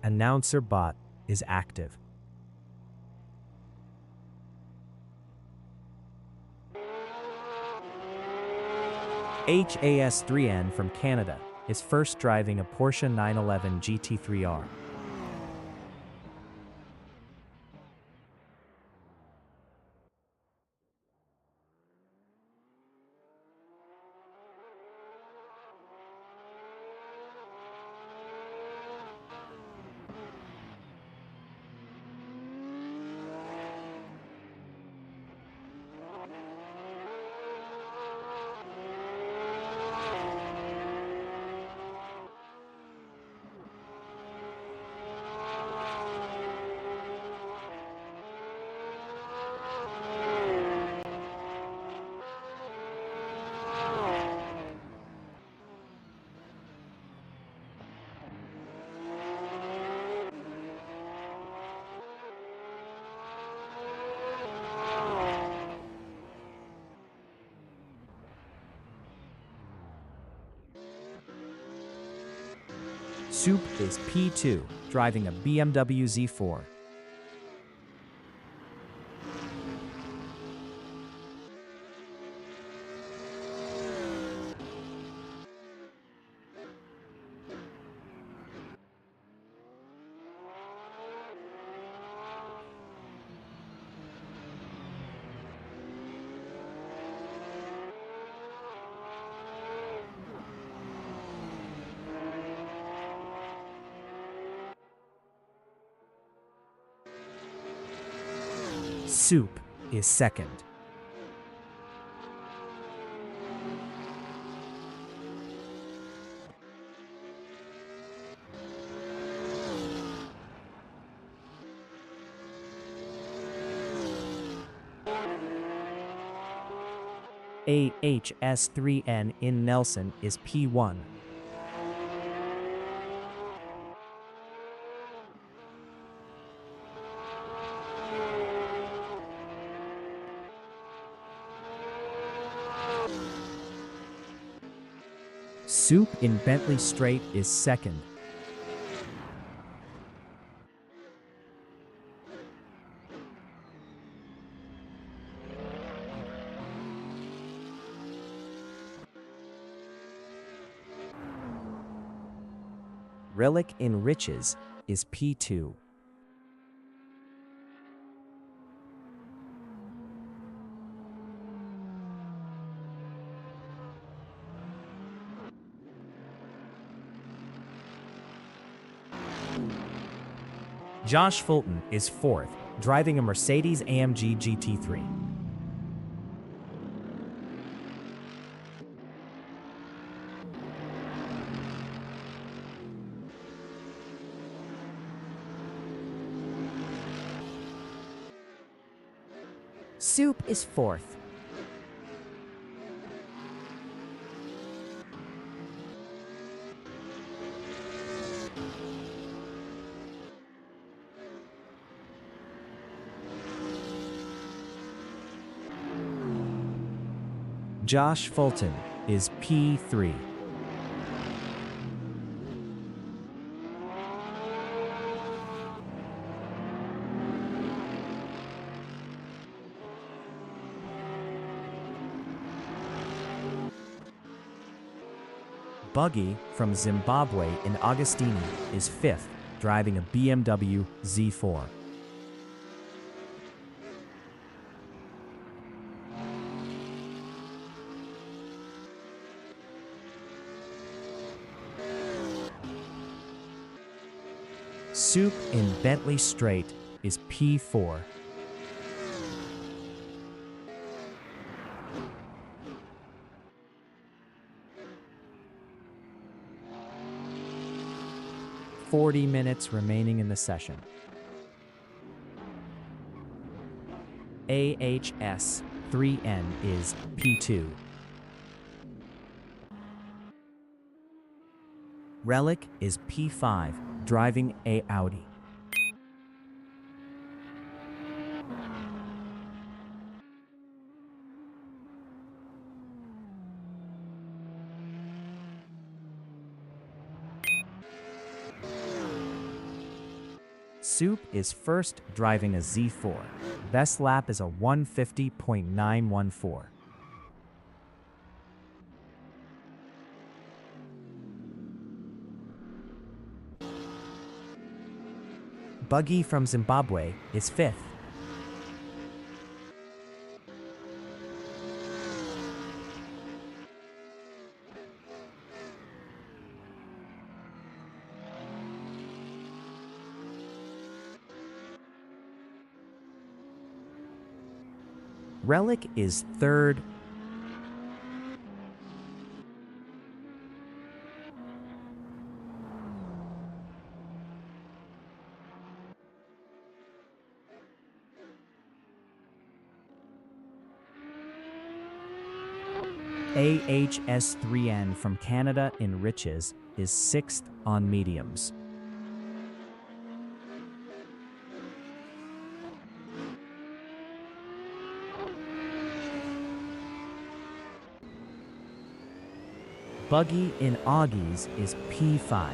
Announcer bot is active. HAS3N from Canada is first driving a Porsche 911 GT3R. Soup is P2, driving a BMW Z4. Soup is second. AHS3N in Nelson is P1. Soup in Bentley Straight is second. Relic in Riches is P2. Josh Fulton is fourth, driving a Mercedes-AMG GT3. Soup is fourth. Josh Fulton is P3. Buggy from Zimbabwe in Augustini is fifth, driving a BMW Z4. Soup in Bentley Straight is P4. "40 minutes remaining in the session." AHS3N is P2. Relic is P5, driving a Audi. Soup is first, driving a Z4. Best lap is a 150.914. Buggy from Zimbabwe is fifth. Relic is third. AHS3N from Canada in Riches is sixth on mediums. Buggy in Augies is P5.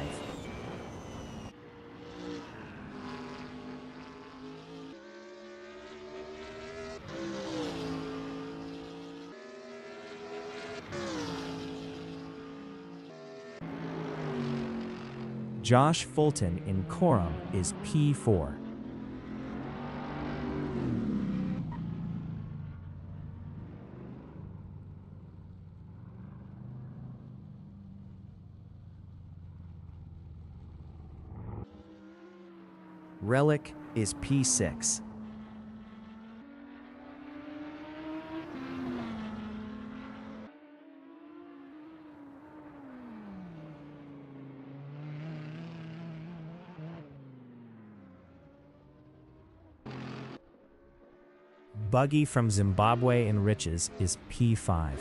Josh Fulton in Coram is P4. Relic is P6. Buggy from Zimbabwe in Riches is P5.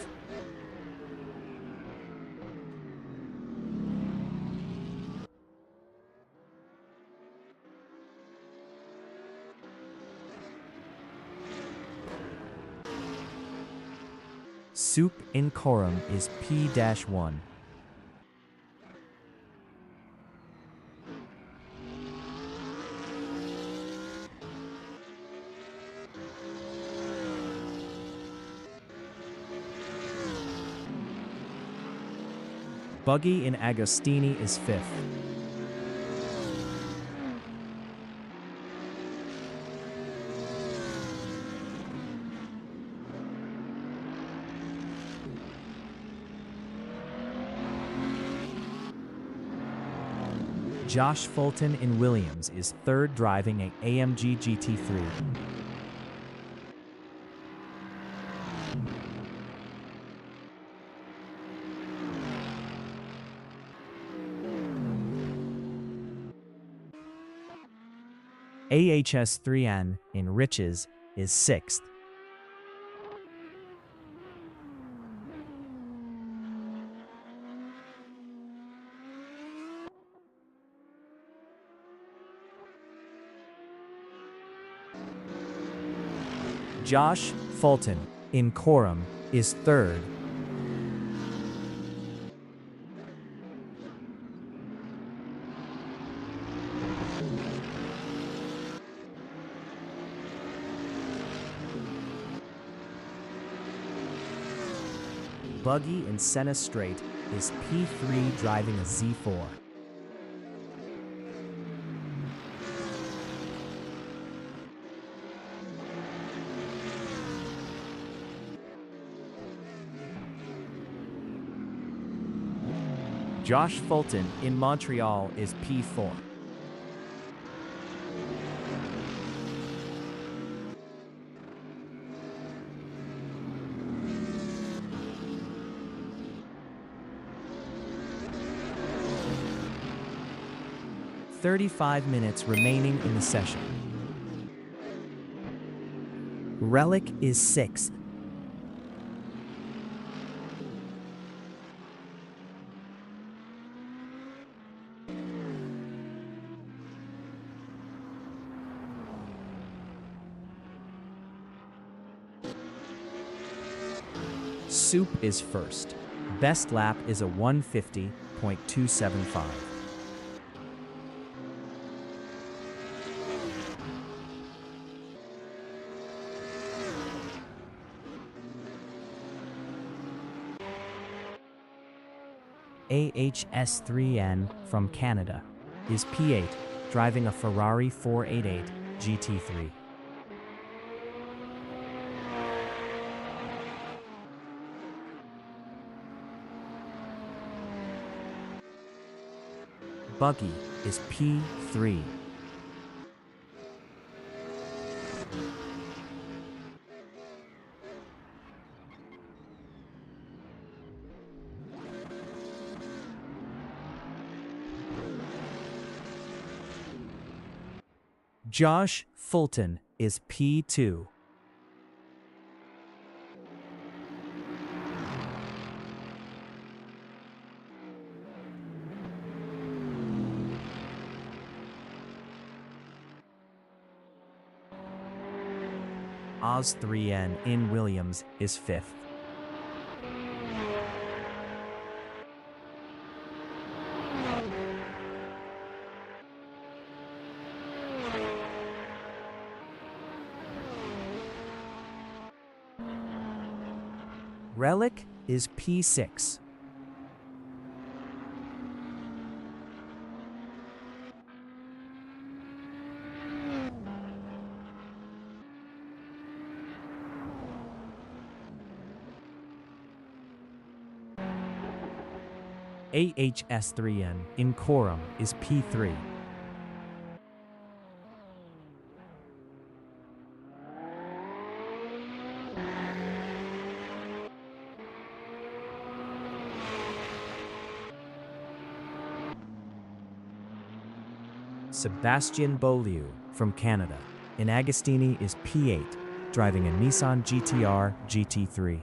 Soup in Coram is P-1. Buggy in Agostini is fifth. Josh Fulton in Williams is third, driving a AMG GT3. AHS3N in Riches is sixth. Josh Fulton in Coram is third. Buggy in Senna Straight is P3, driving a Z4. Josh Fulton in Montreal is P4. "35 minutes remaining in the session." Relic is sixth. Soup is first. Best lap is a 150.275. AHS3N from Canada is P8, driving a Ferrari 488 GT3. Buggy is P3. Josh Fulton is P2. Oz3N in Williams is 5th. Relic is P6. AHS3N in Coram is P3. Sebastian Beaulieu from Canada in Agostini is P8, driving a Nissan GTR GT3.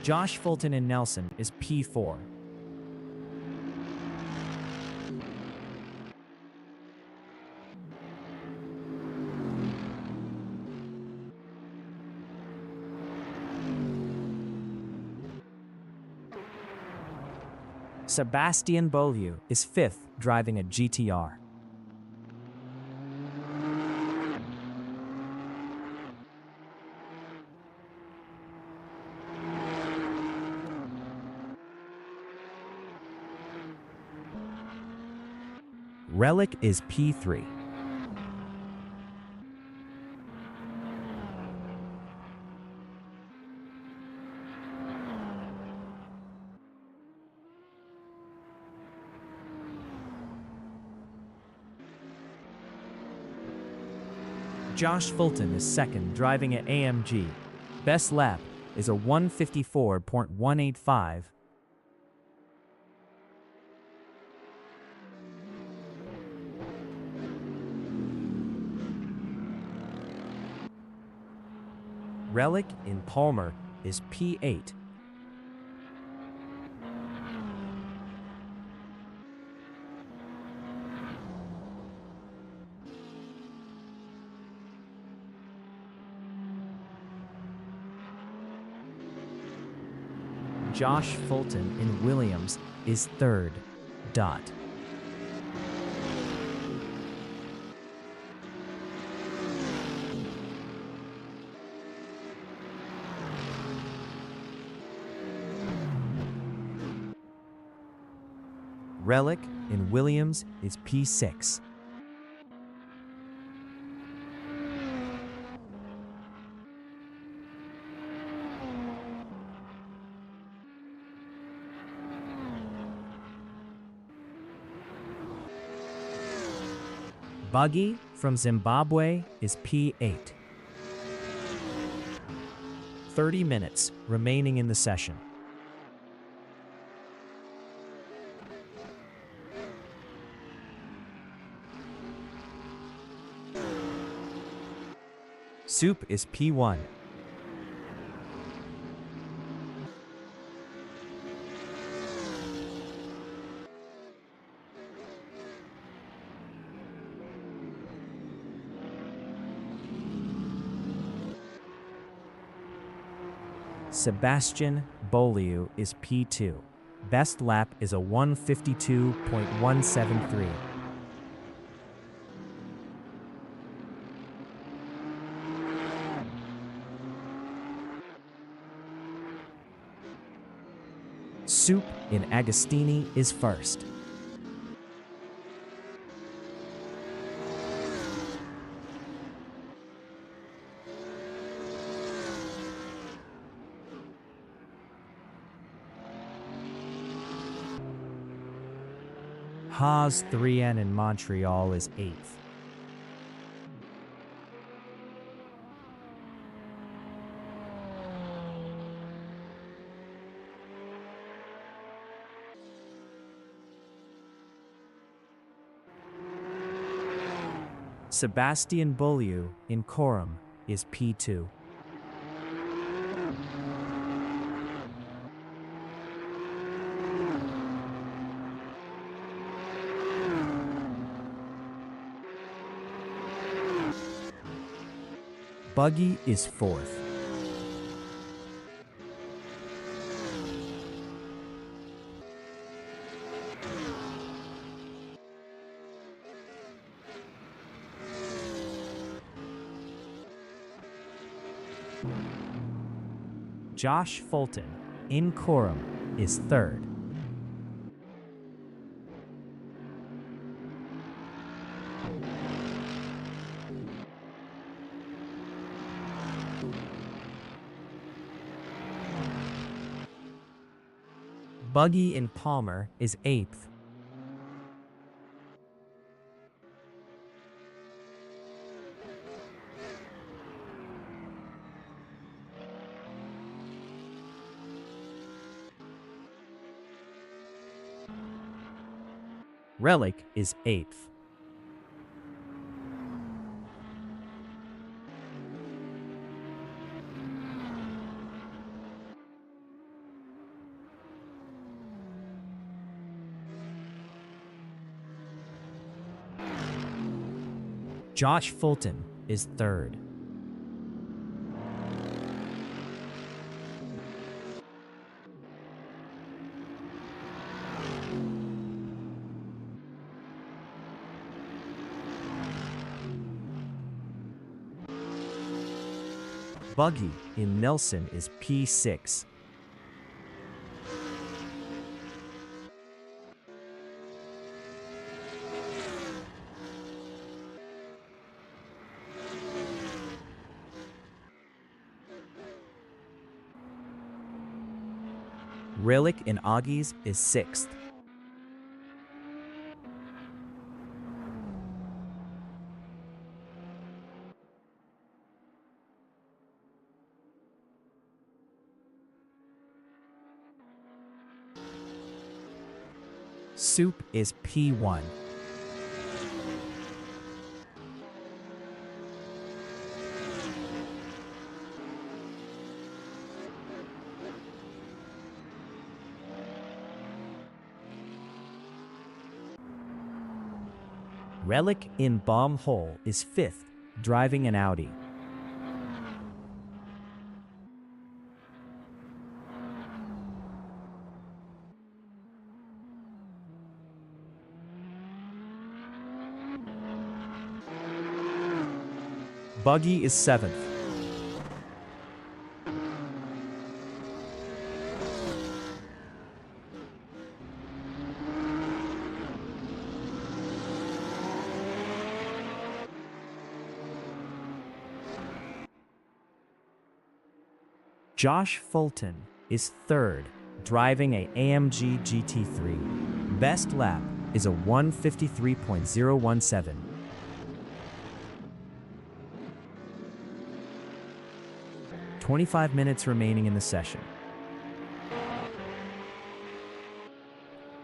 Josh Fulton in Nelson is P4. Sebastian Beaulieu is 5th, driving a GTR. Relic is P3. Josh Fulton is 2nd, driving at AMG. Best lap is a 154.185. Relic in Palmer is P8. Josh Fulton in Williams is 3rd. Dot. Relic in Williams is P6. Buggy from Zimbabwe is P8. 30 minutes remaining in the session. Soup is P1. Sebastian Beaulieu is P2. Best lap is a 152.173. Soup in Agostini is first. Haas 3N in Montreal is 8th. Sebastian Beaulieu in Corum is P2. Buggy is 4th. Josh Fulton in Corum is 3rd. Buggy in Palmer is 8th. Relic is 8th. Josh Fulton is 3rd. Buggy in Nelson is P6. Relic in Augies is 6th. Soup is P1. Relic in Bomb Hole is 5th, driving an Audi. Buggy is 7th. Josh Fulton is 3rd, driving a AMG GT3. Best lap is a 1:53.017. 25 minutes remaining in the session.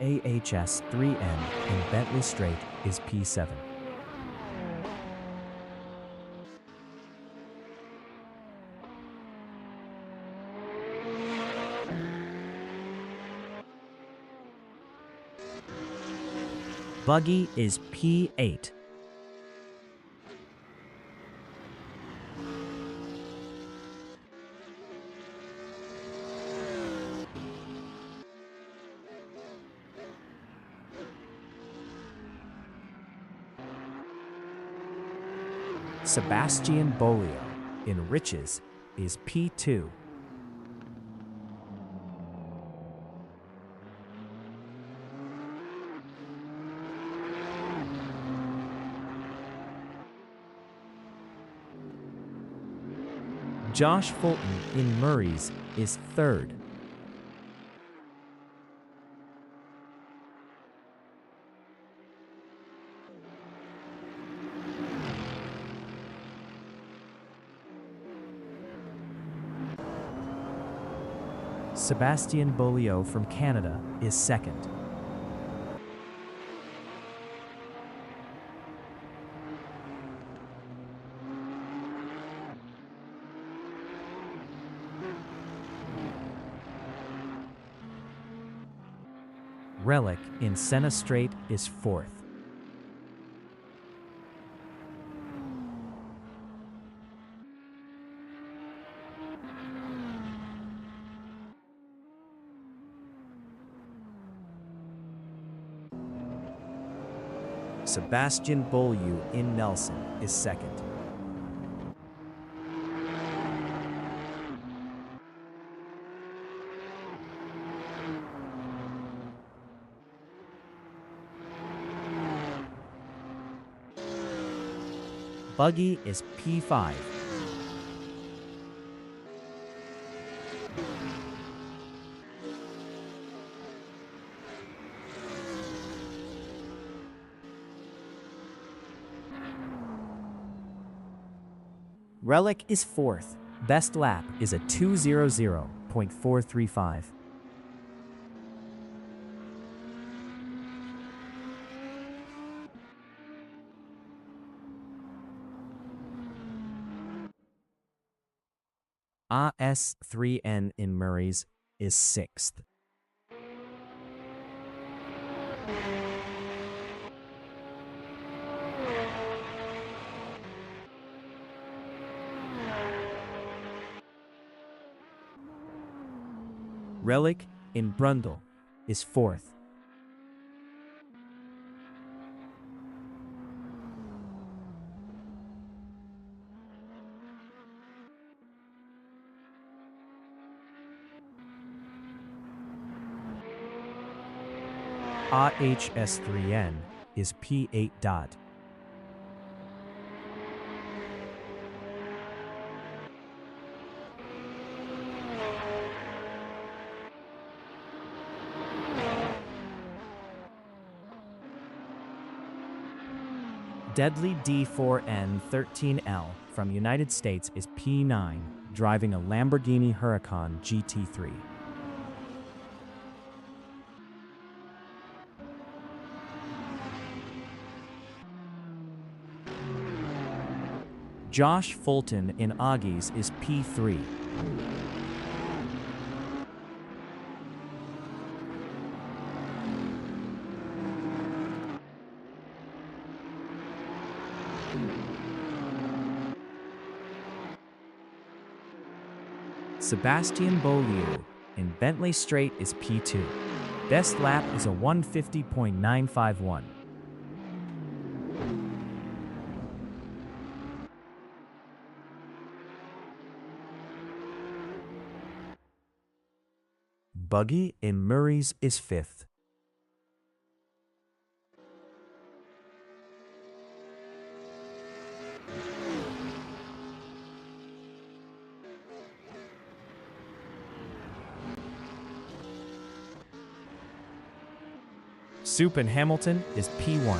AHS 3N in Bentley Straight is P7. Buggy is P8. Sebastian Beaulieu in Riches is P2. Josh Fulton in Murray's is third. Sebastien Beaulieu from Canada is second. Relic in Senna Straight is fourth. Sebastien Beaulieu in Nelson is second. Buggy is P5. Relic is fourth. Best lap is a 2:00.435. AS3N in Murray's is sixth. Relic in Brundle is fourth. AHS3N is P8 dot. Deadly D4N13L from United States is P9, driving a Lamborghini Huracan GT3. Josh Fulton in Augie's is P3. Sebastien Beaulieu in Bentley Straight is P2. Best lap is a 150.951. Buggy in Murray's is fifth. Soup in Hamilton is P1.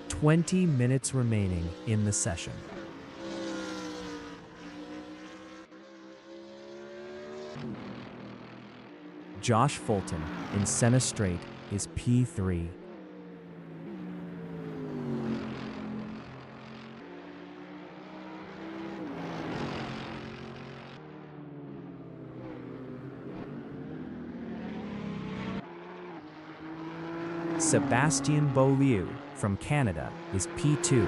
"20 minutes remaining in the session. Josh Fulton in Senna Straight is P3. Sebastien Beaulieu from Canada is P2.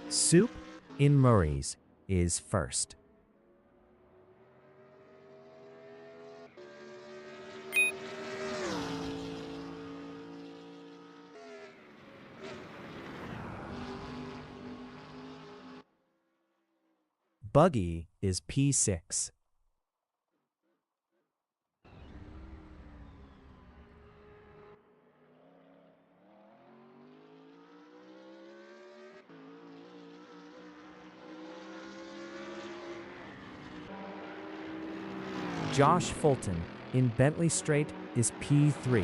Soup in Murray's is first. Buggy is P6. Josh Fulton in Bentley Straight is P3.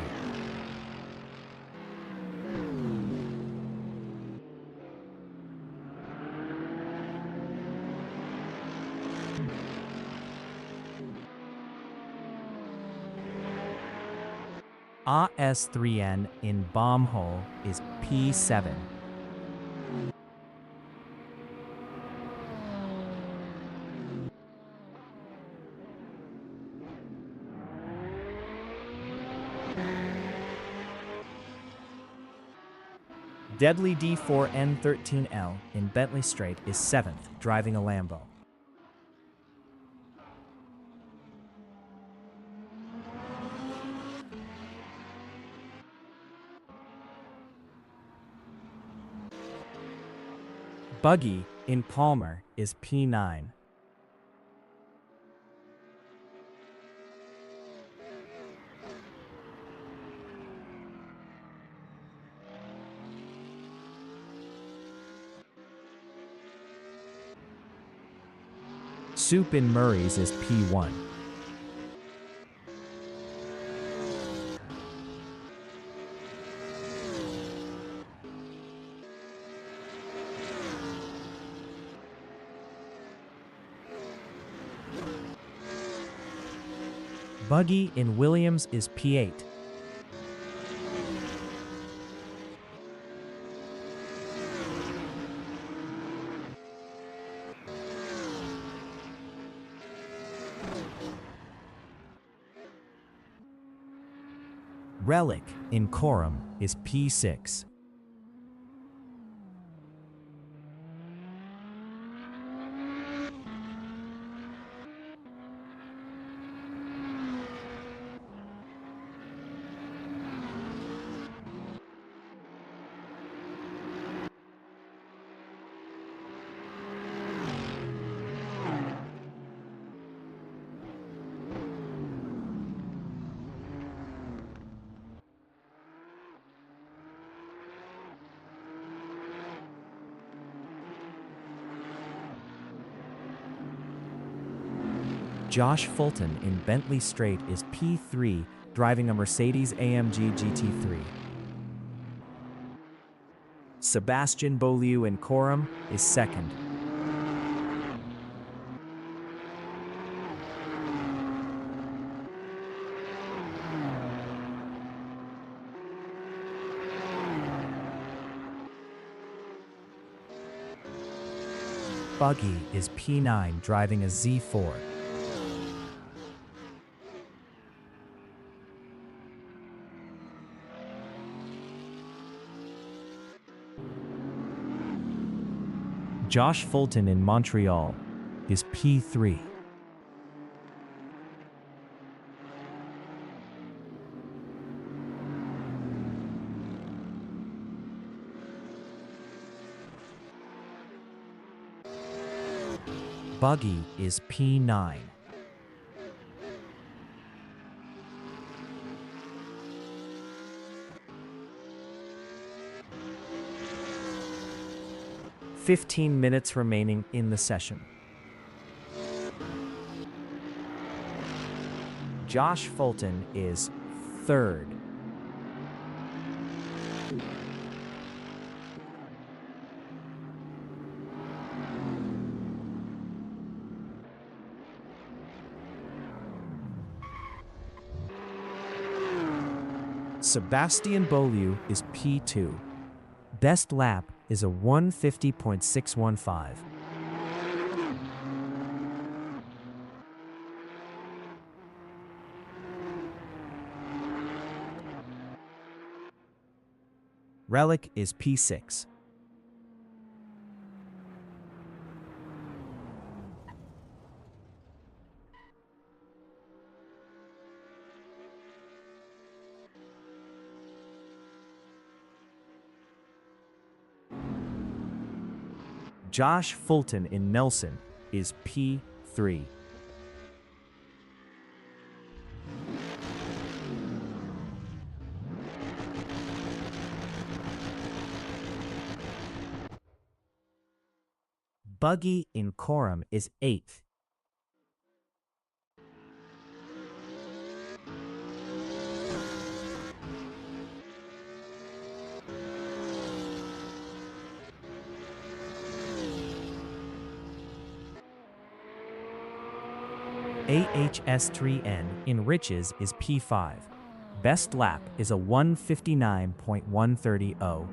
AS3N in Bomb Hole is P7. Deadly D4N13L in Bentley Straight is 7th, driving a Lambo. Buggy in Palmer is P9. Soup in Murray's is P1. Buggy in Williams is P8. Relic in Coram is P6. Josh Fulton in Bentley Straight is P3, driving a Mercedes-AMG GT3. Sebastian Beaulieu in Coram is 2nd. Buggy is P9, driving a Z4. Josh Fulton in Montreal is P3. Buggy is P9. "15 minutes remaining in the session." Josh Fulton is 3rd. Sebastian Beaulieu is P2. Best lap is a 150.615. Relic is P6. Josh Fulton in Nelson is P3. Buggy in Coram is 8th. AHS3N in Riches is P5. Best lap is a 1:59.130.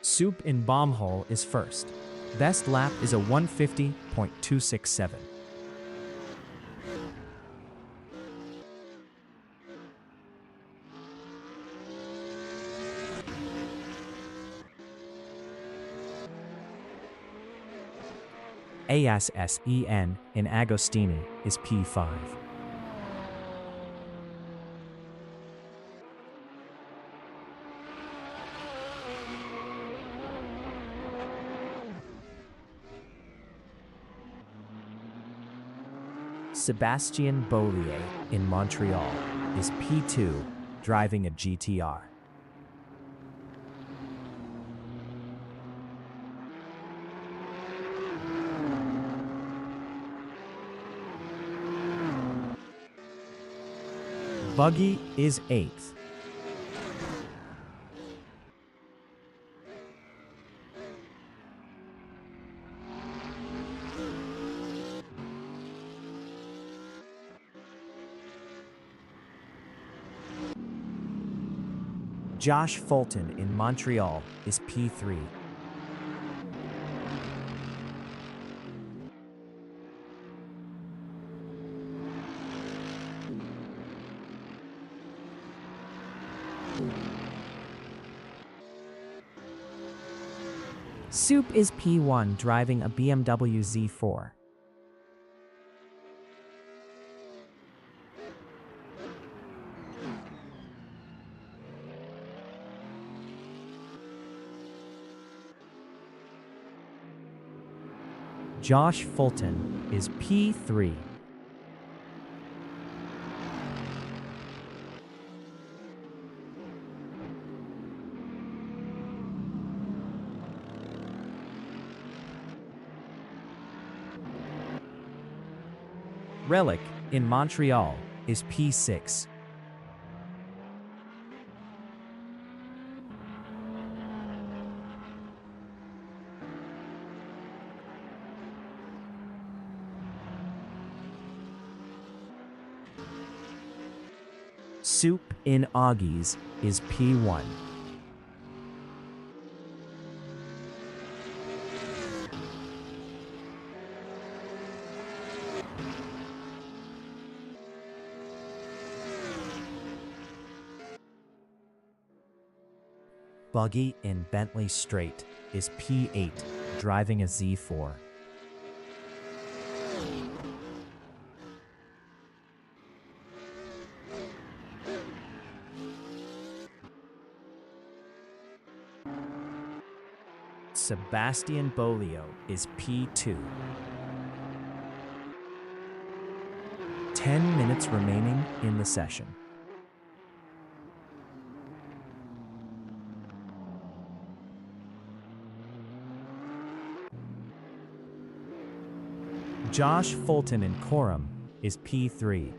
Soup in Bombhole is first. Best lap is a 1:50.267. ASSEN in Agostini is P5. Sébastien Beaulier in Montreal is P2, driving a GTR. Buggy is 8th. Josh Fulton in Montreal is P3. Soup is P1, driving a BMW Z4. Josh Fulton is P3. Relic in Montreal is P6. Soup in Augies is P1. Buggy in Bentley Straight is P8, driving a Z4. Sébastien Beaulieu is P2. 10 minutes remaining in the session. Josh Fulton in Coram is P3.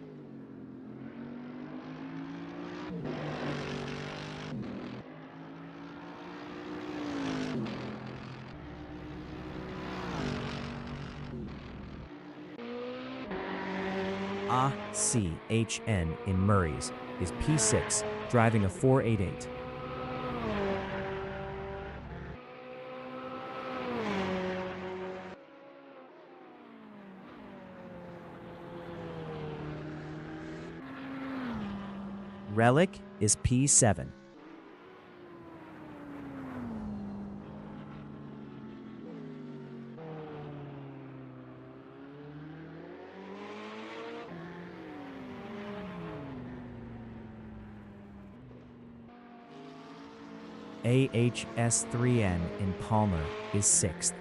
ACHN in Murray's is P6, driving a 488. Relic is P7. AHS3N in Palmer is 6th.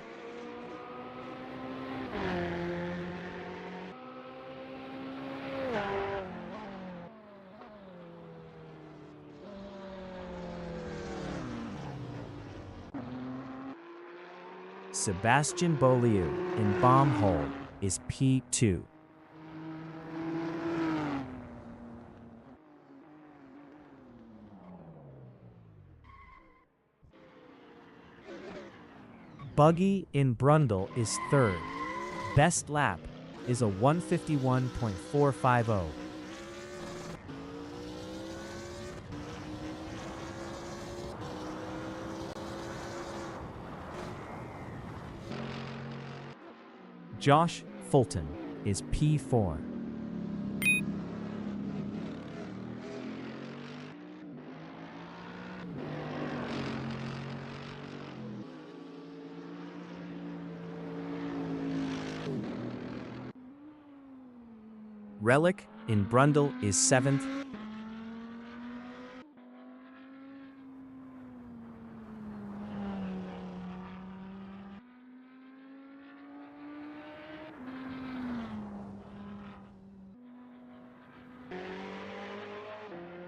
Sebastian Beaulieu in Bomb Hole is P2. Buggy in Brundle is 3rd. Best lap is a 151.450. Josh Fulton is P4. Relic in Brundle is 7th.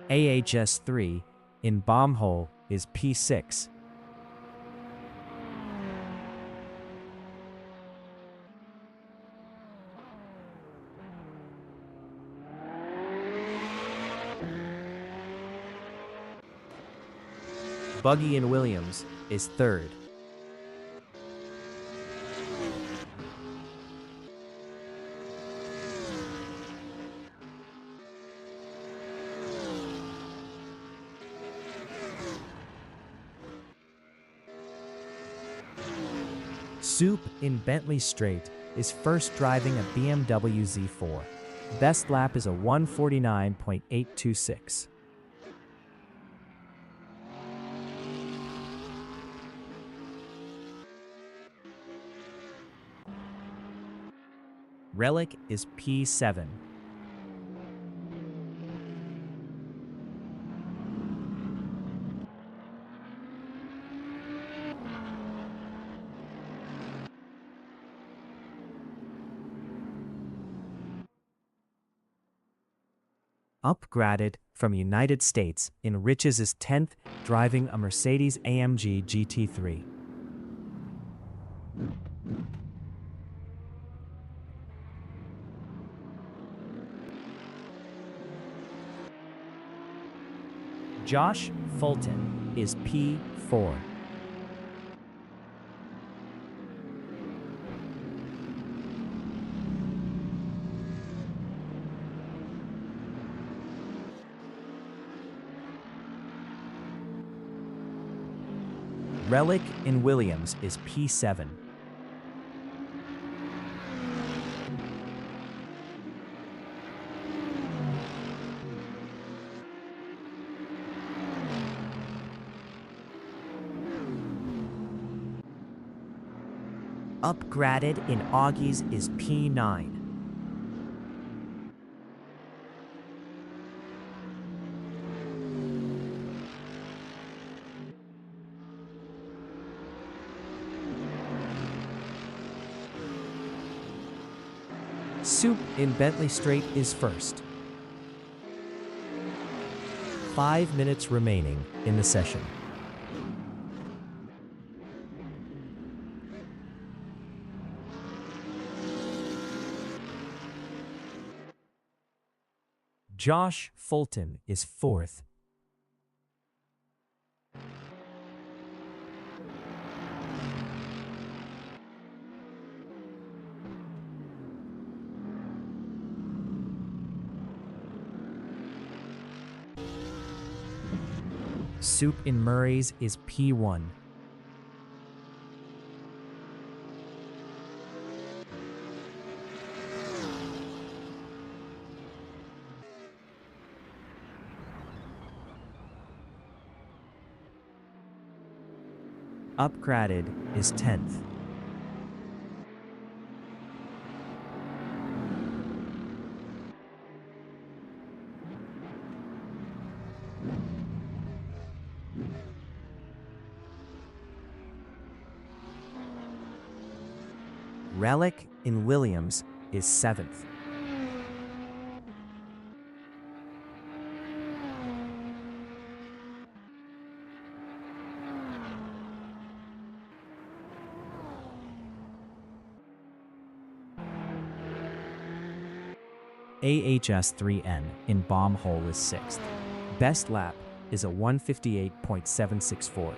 AHS3 in Bomb Hole is P6. Buggy in Williams is 3rd. Soup in Bentley Straight is first driving a BMW Z4. Best lap is a 149.826. Relic is P7. Upgraded from United States in Riches is 10th, driving a Mercedes-AMG GT3. Josh Fulton is P4. Relic in Williams is P7. Upgraded in Augie's is P9. Soup in Bentley Straight is first. 5 minutes remaining in the session. Josh Fulton is fourth. Soup in Murray's is P1. Upgraded is 10th. Relic in Williams is 7th. AHS3N in Bomb Hole is 6th. Best lap is a 158.764.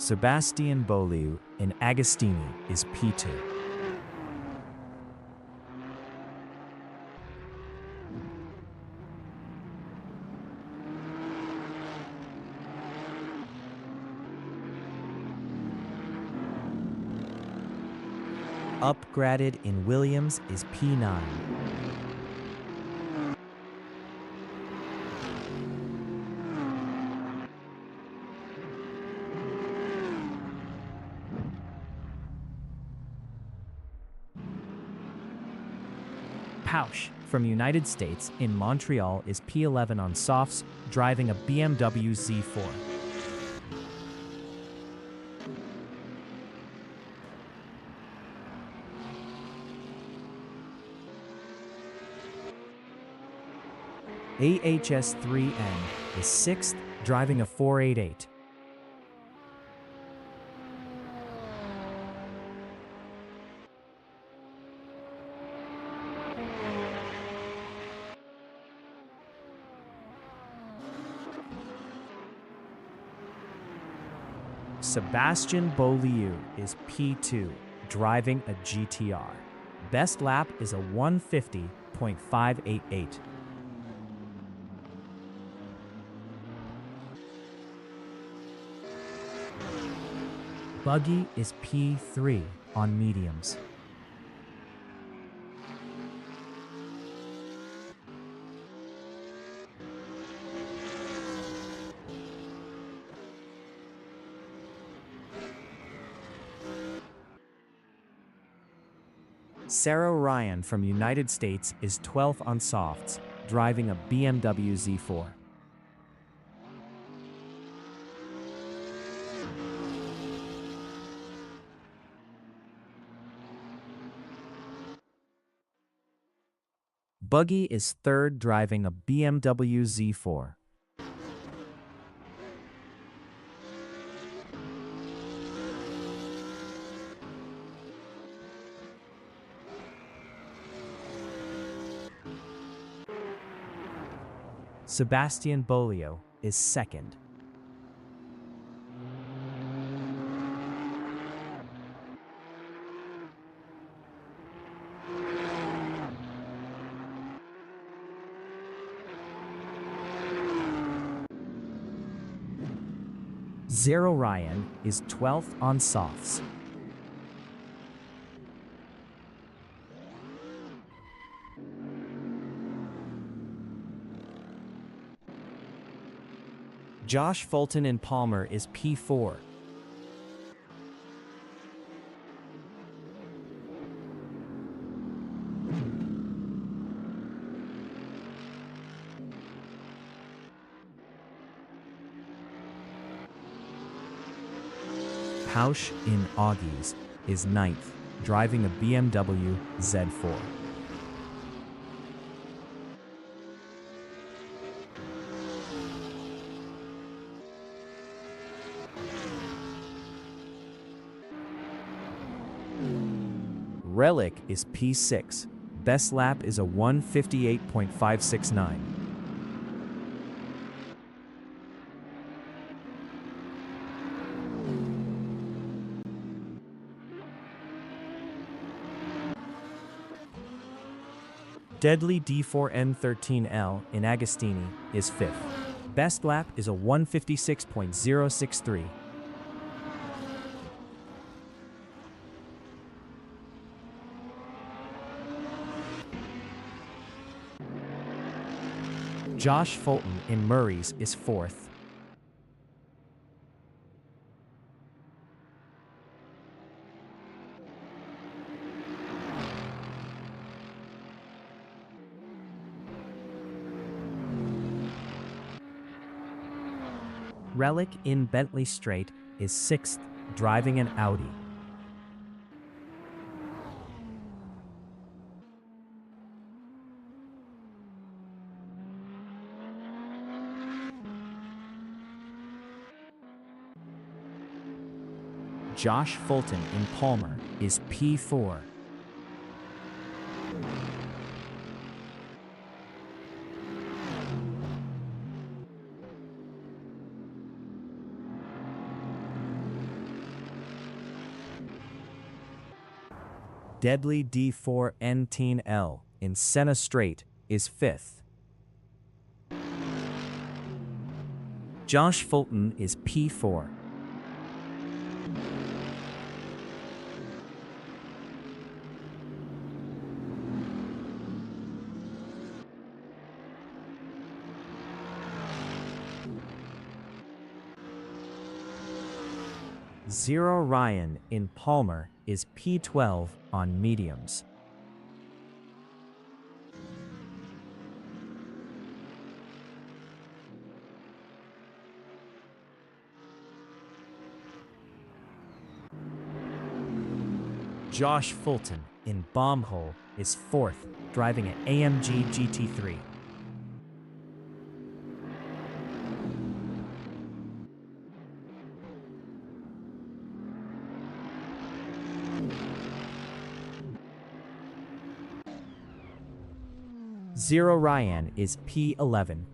Sebastian Beaulieu in Agostini is P2. Upgraded in Williams is P9. Pausch from United States in Montreal is P11 on softs, driving a BMW Z4. AHS3N is 6th, driving a 488. Sebastian Beaulieu is P2, driving a GTR. Best lap is a 150.588. Buggy is P3 on mediums. Sarah Ryan from United States is 12th on softs, driving a BMW Z4. Buggy is 3rd, driving a BMW Z4. Sebastian Beaulieu is 2nd. Zero Ryan is 12th on softs. Josh Fulton in Palmer is P4. Pausch in Augies is 9th, driving a BMW Z4. Relic is P6. Best lap is a 158.569. Deadly D4N13L in Agostini is 5th. Best lap is a 156.063. Josh Fulton in Murray's is 4th. Relic in Bentley Straight is 6th, driving an Audi. Josh Fulton in Palmer is P4. Deadly D4 N-Teen-L in Senna Straight is 5th. Josh Fulton is P4. Zero Ryan in Palmer is P12 on mediums. Josh Fulton in Bombhole is 4th, driving an AMG GT3. Zero Ryan is P11.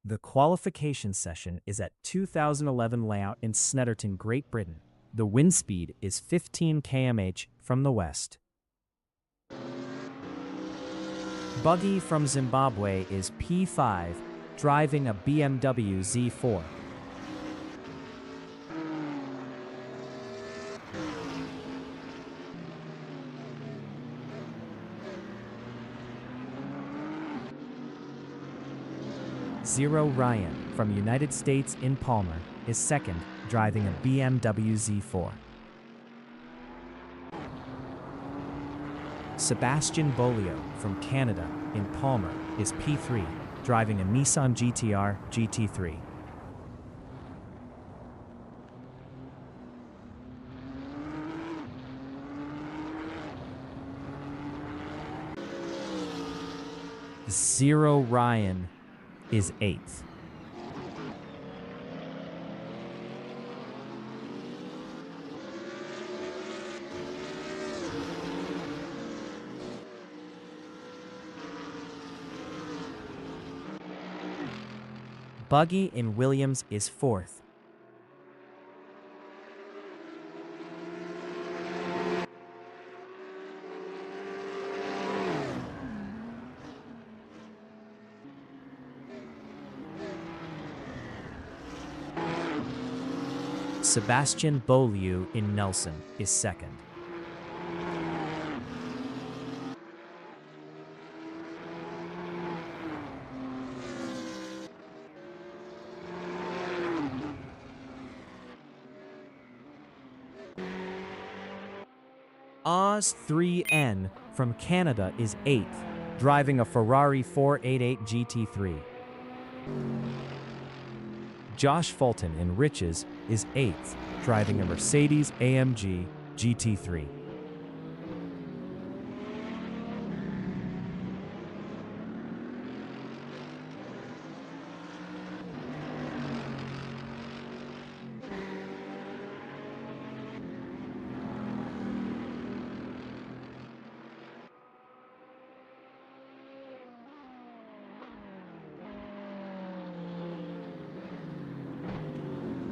The qualification session is at 2011 layout in Snetterton, Great Britain. The wind speed is 15 km/h from the west. Buggy from Zimbabwe is P5, driving a BMW Z4. Zero Ryan from United States in Palmer is 2nd, driving a BMW Z4. Sebastian Bolio from Canada in Palmer is P3, driving a Nissan GTR GT3. Zero Ryan is 8th. Buggy in Williams is 4th. Sebastian Beaulieu in Nelson is second. Oz 3N from Canada is 8th, driving a Ferrari 488 GT3. Josh Fulton in Riches is 8th, driving a Mercedes AMG GT3.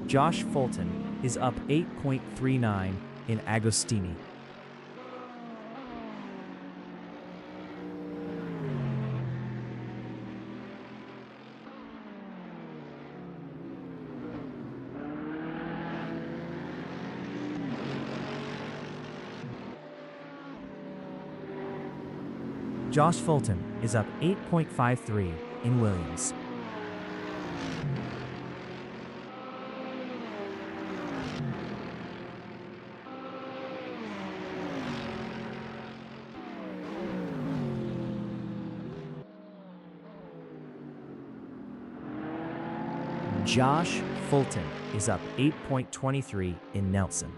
Josh Fulton is up 8.39 in Agostini. Josh Fulton is up 8.53 in Williams. Josh Fulton is up 8.23 in Nelson.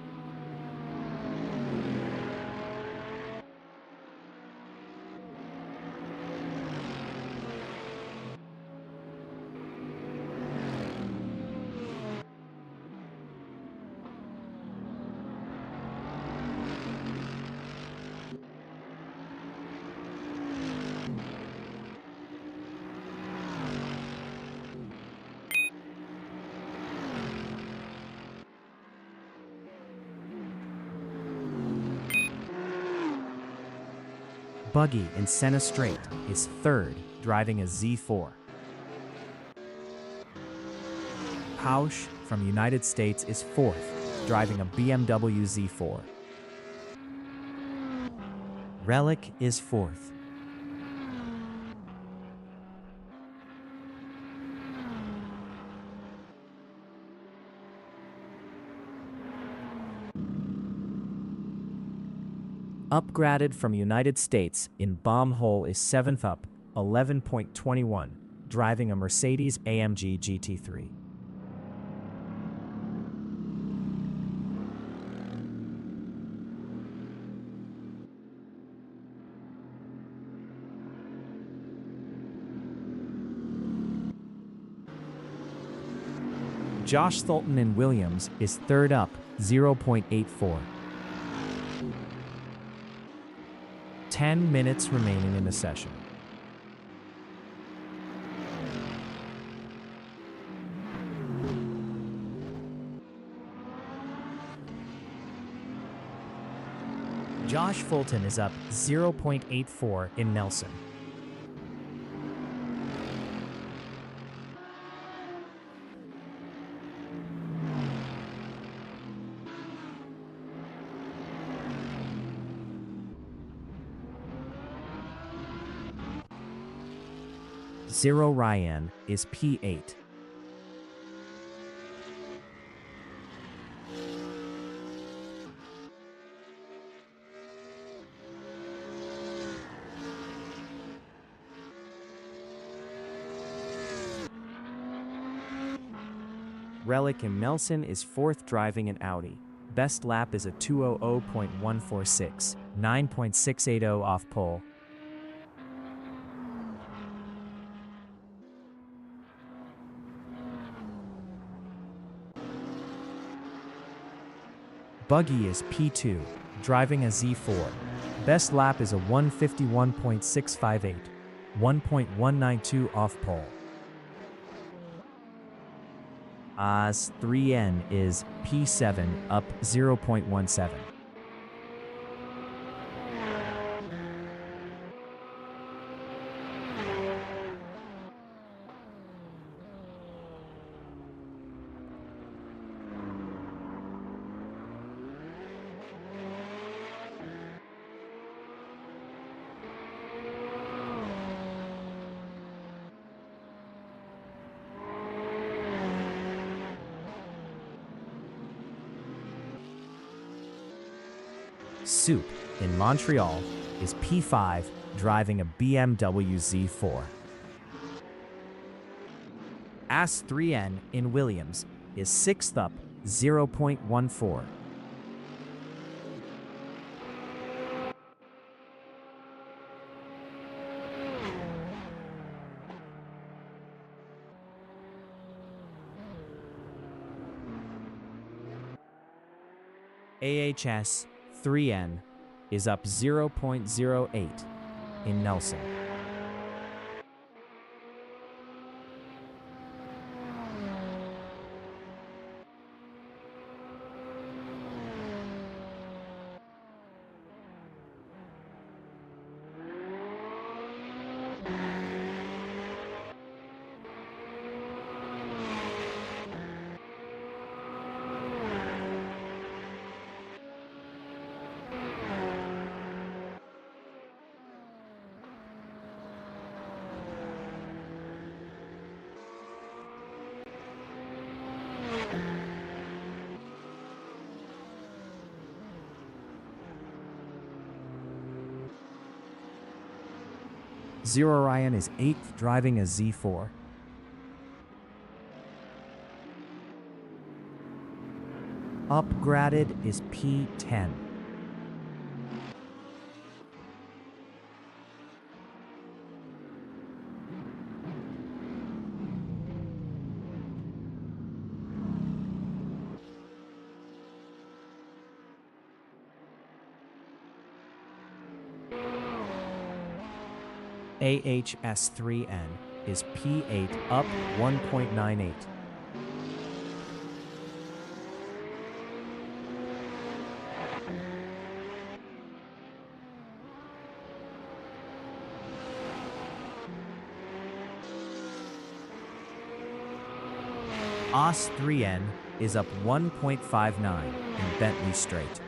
Buggy in Senna Straight is 3rd, driving a Z4. Pausch from United States is 4th, driving a BMW Z4. Relic is 4th. Upgraded from United States in Baumhole is 7th up, 11.21, driving a Mercedes AMG GT3. Josh Thulton in Williams is 3rd up, 0.84. 10 minutes remaining in the session. Josh Fulton is up 0.84 in Nelson. Zero Ryan is P8. Relic in Nelson is 4th, driving an Audi. Best lap is a 2:00.146, 9.680 off pole. Buggy is P2, driving a Z4. Best lap is a 1:51.658, 1.192 off pole. Oz 3N is P7, up 0.17. Soup in Montreal is P5 driving a BMW Z4. As3N in Williams is 6th up 0.14. AHS 3N is up 0.08 in Nelson. Zero Ryan is 8th driving a Z4. Upgraded is P10. AHS3N is P8 up 1.98. AS3N is up 1.59 in Bentley Straight.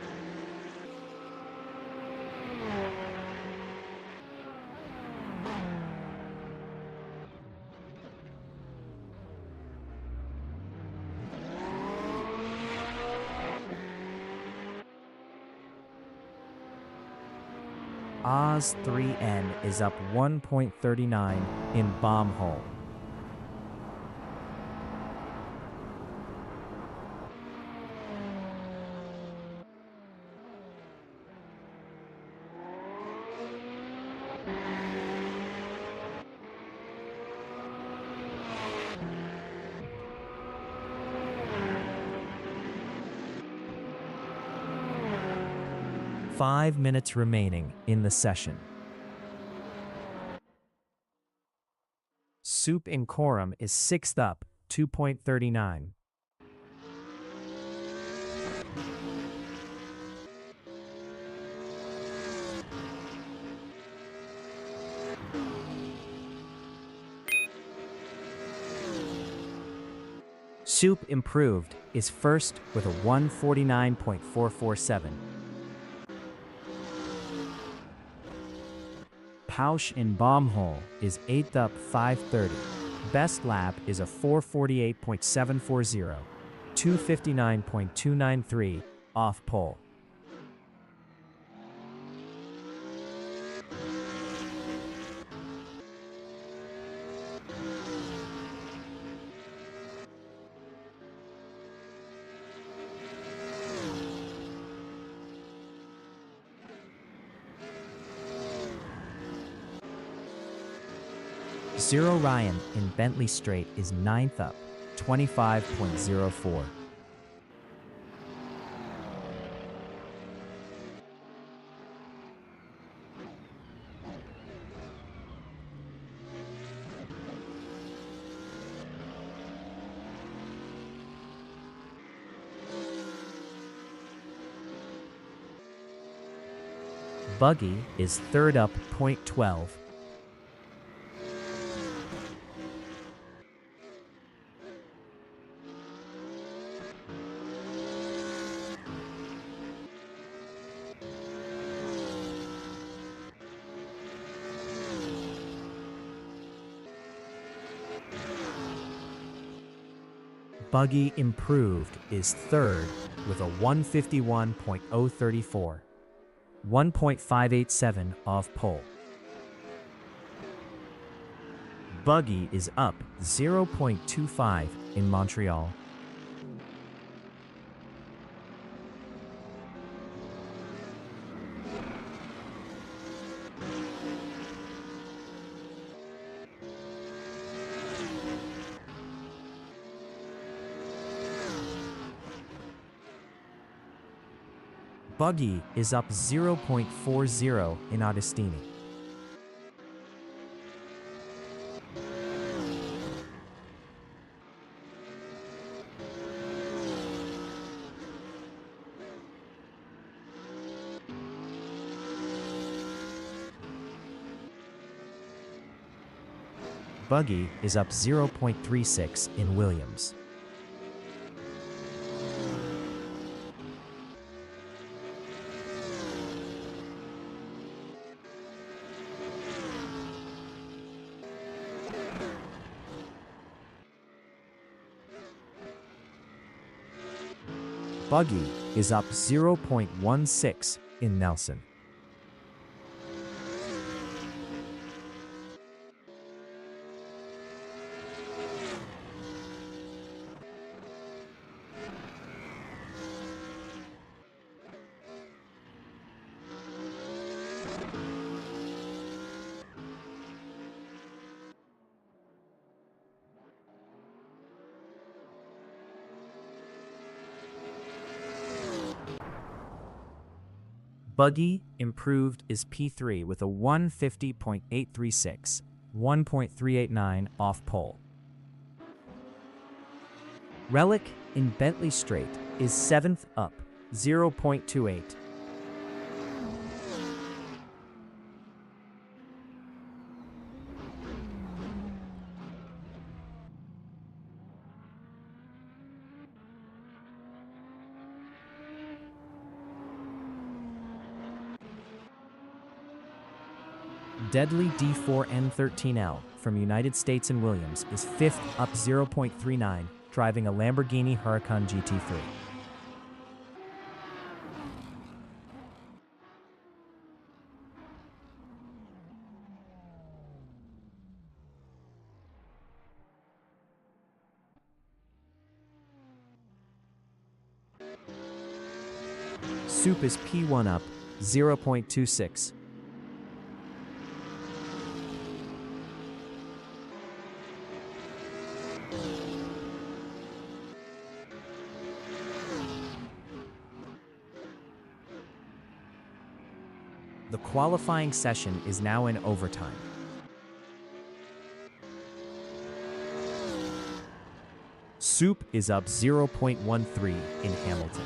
AS3N is up 1.39 in Bomb Hole. Five minutes remaining in the session. Soup in Coram is 6th up, 2.39. Soup Improved is 1st with a 149.447. Pausch in Bomb Hole is 8th up 530. Best lap is a 448.740, 259.293 off pole. Zero Ryan in Bentley Straight is 9th up, 25.04. Buggy is 3rd up, 0.12. Buggy Improved is 3rd with a 151.034. 1.587 off pole. Buggy is up 0.25 in Montreal. Buggy is up 0.40 in Augustini. Buggy is up 0.36 in Williams. Buggy is up 0.16 in Nelson. Buggy improved is P3 with a 150.836, 1.389 off pole. Relic in Bentley Straight is 7th up, 0.28. Deadly D4N13L from United States and Williams is 5th up 0.39, driving a Lamborghini Huracan GT3. Soup is P1 up 0.26. The qualifying session is now in overtime. Soup is up 0.13 in Hamilton.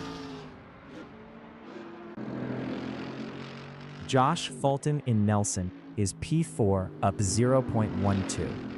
Josh Fulton in Nelson is P4 up 0.12.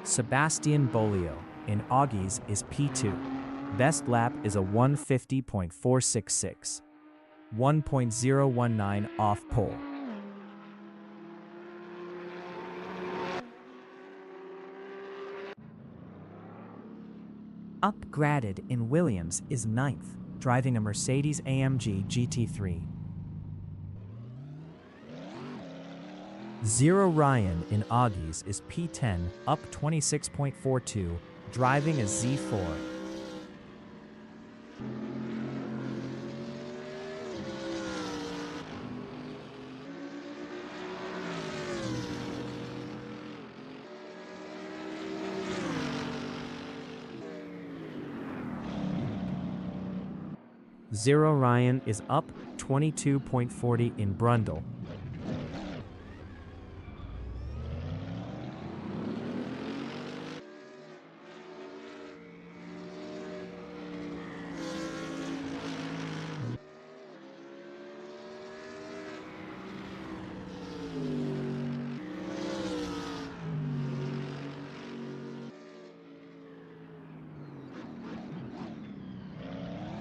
Sebastian Bolio in Augies is P2. Best lap is a 150.466, 1.019 off pole. Upgraded in Williams is 9th, driving a Mercedes-AMG GT3. Zero Ryan in Augies is P10, up 26.42, driving a Z4. Zero Ryan is up 22.40 in Brundle.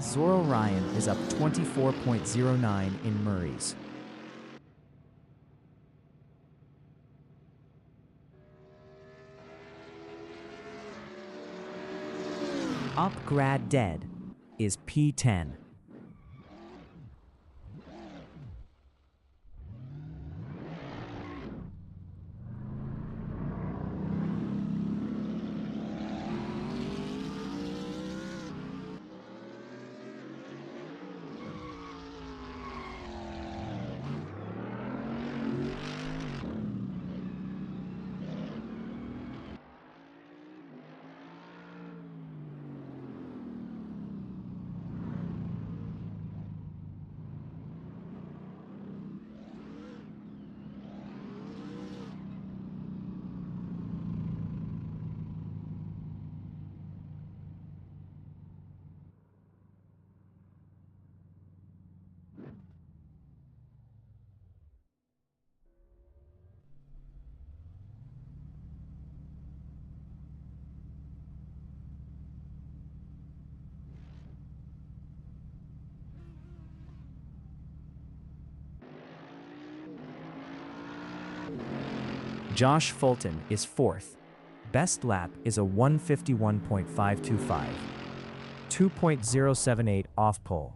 Zoro Ryan is up 24.09 in Murray's. Upgrad Dead is P10. Josh Fulton is 4th. Best lap is a 151.525. 2.078 off pole.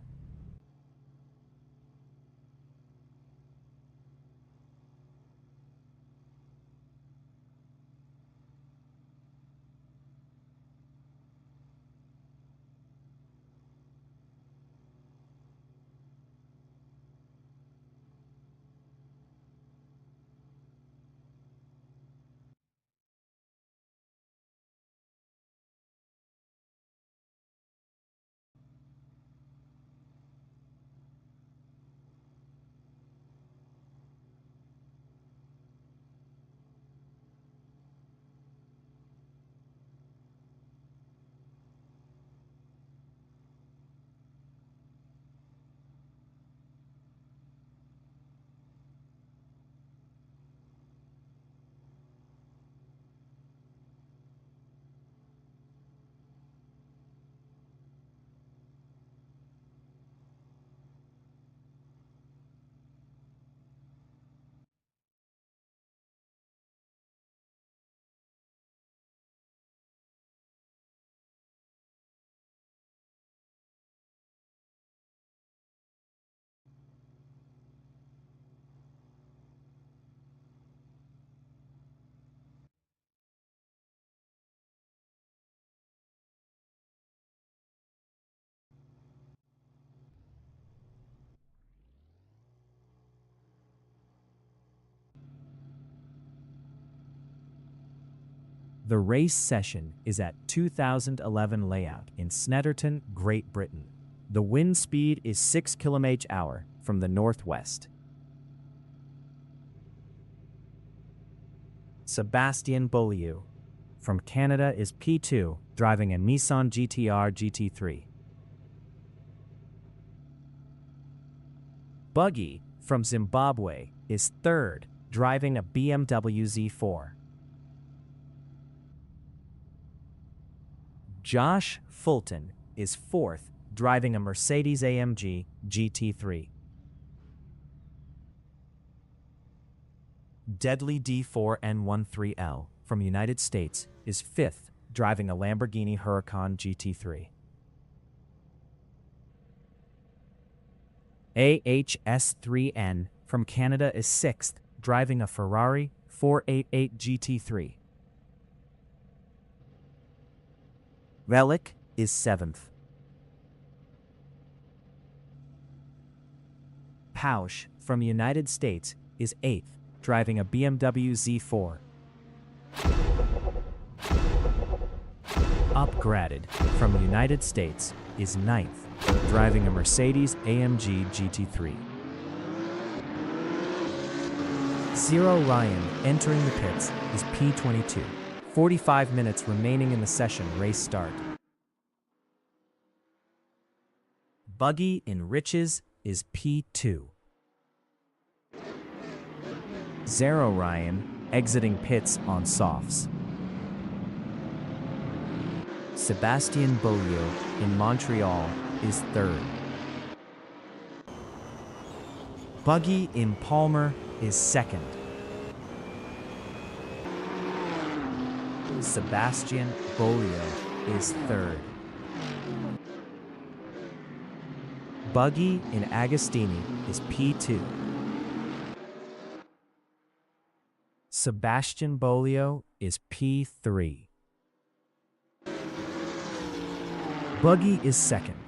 The race session is at 2011 layout in Snetterton, Great Britain. The wind speed is 6 km/h from the northwest. Sebastian Beaulieu from Canada is P2, driving a Nissan GT-R GT3. Buggy from Zimbabwe is 3rd, driving a BMW Z4. Josh Fulton is 4th, driving a Mercedes-AMG GT3. Deadly D4N13L from United States is 5th, driving a Lamborghini Huracan GT3. AHS3N from Canada is 6th, driving a Ferrari 488 GT3. Relic is 7th. Pausch from United States is 8th, driving a BMW Z4. Upgraded from United States is 9th, driving a Mercedes-AMG GT3. Zero Ryan entering the pits is P22. 45 minutes remaining in the session race start. Buggy in Riches is P2. Zero Ryan exiting pits on softs. Sebastien Beaulieu in Montreal is third. Buggy in Palmer is second. Sebastian Bolio is third. Buggy in Agostini is P2. Sebastian Bolio is P3. Buggy is second.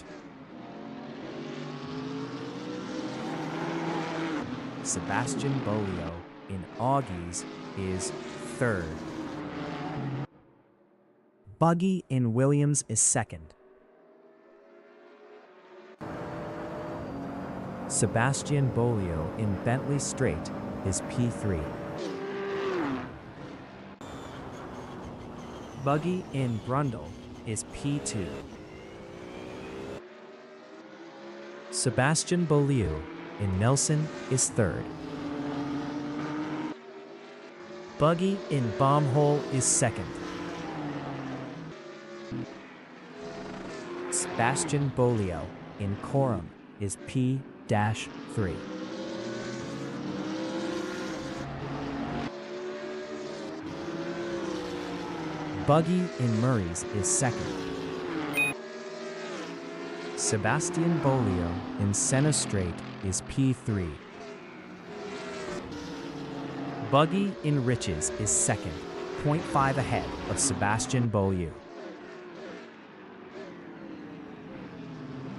Sebastian Bolio in Augies is third. Buggy in Williams is second. Sebastian Bolio in Bentley Straight is P3. Buggy in Brundle is P2. Sebastian Bolio in Nelson is third. Buggy in Bombhole is second. Sebastian Bolio in Coram is P-3. Buggy in Murray's is second. Sebastian Bolio in Senna Straight is P3. Buggy in Riches is second, 0.5 ahead of Sebastian Bolio.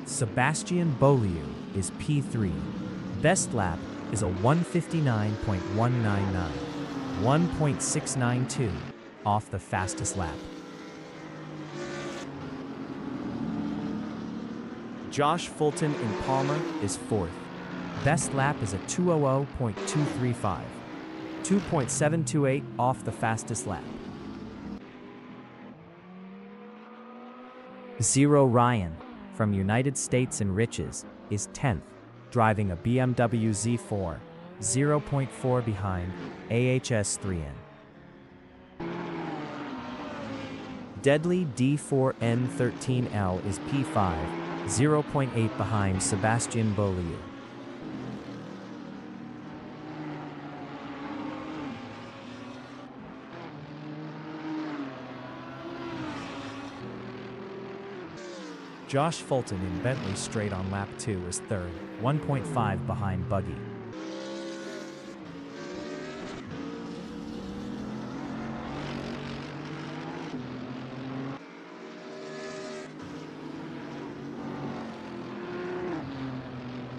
Sebastian Bolio is P3. Best lap is a 1:59.199, 1.692 off the fastest lap. Josh Fulton in Palmer is fourth. Best lap is a 2:00.235, 2.728 off the fastest lap. Zero Ryan from United States and Riches is 10th, driving a BMW Z4, 0.4 behind AHS 3N. Deadly D4N13L is P5, 0.8 behind Sebastian Bolio. Josh Fulton in Bentley Straight on lap 2 is third, 1.5 behind Buggy.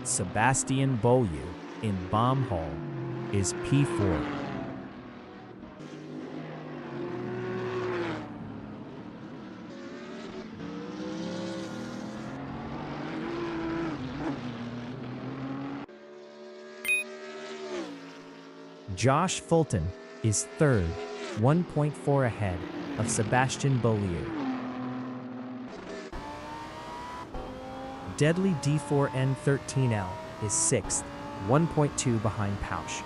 Sebastian Bolio in Bombhole is P4. Josh Fulton is third, 1.4 ahead of Sebastian Bolio. Deadly D4N13L is sixth, 1.2 behind Pausch.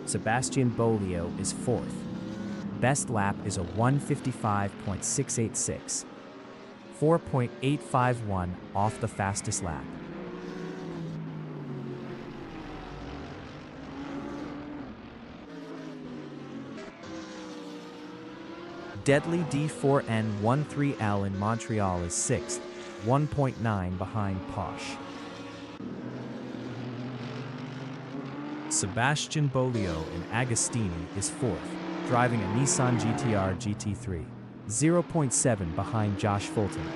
Sebastian Bolio is fourth. Best lap is a 1:55.686, 4.851 off the fastest lap. Deadly D4N13L in Montreal is sixth, 1.9 behind Pausch. Sebastian Bolio in Agostini is fourth, driving a Nissan GTR GT3, 0.7 behind Josh Fulton.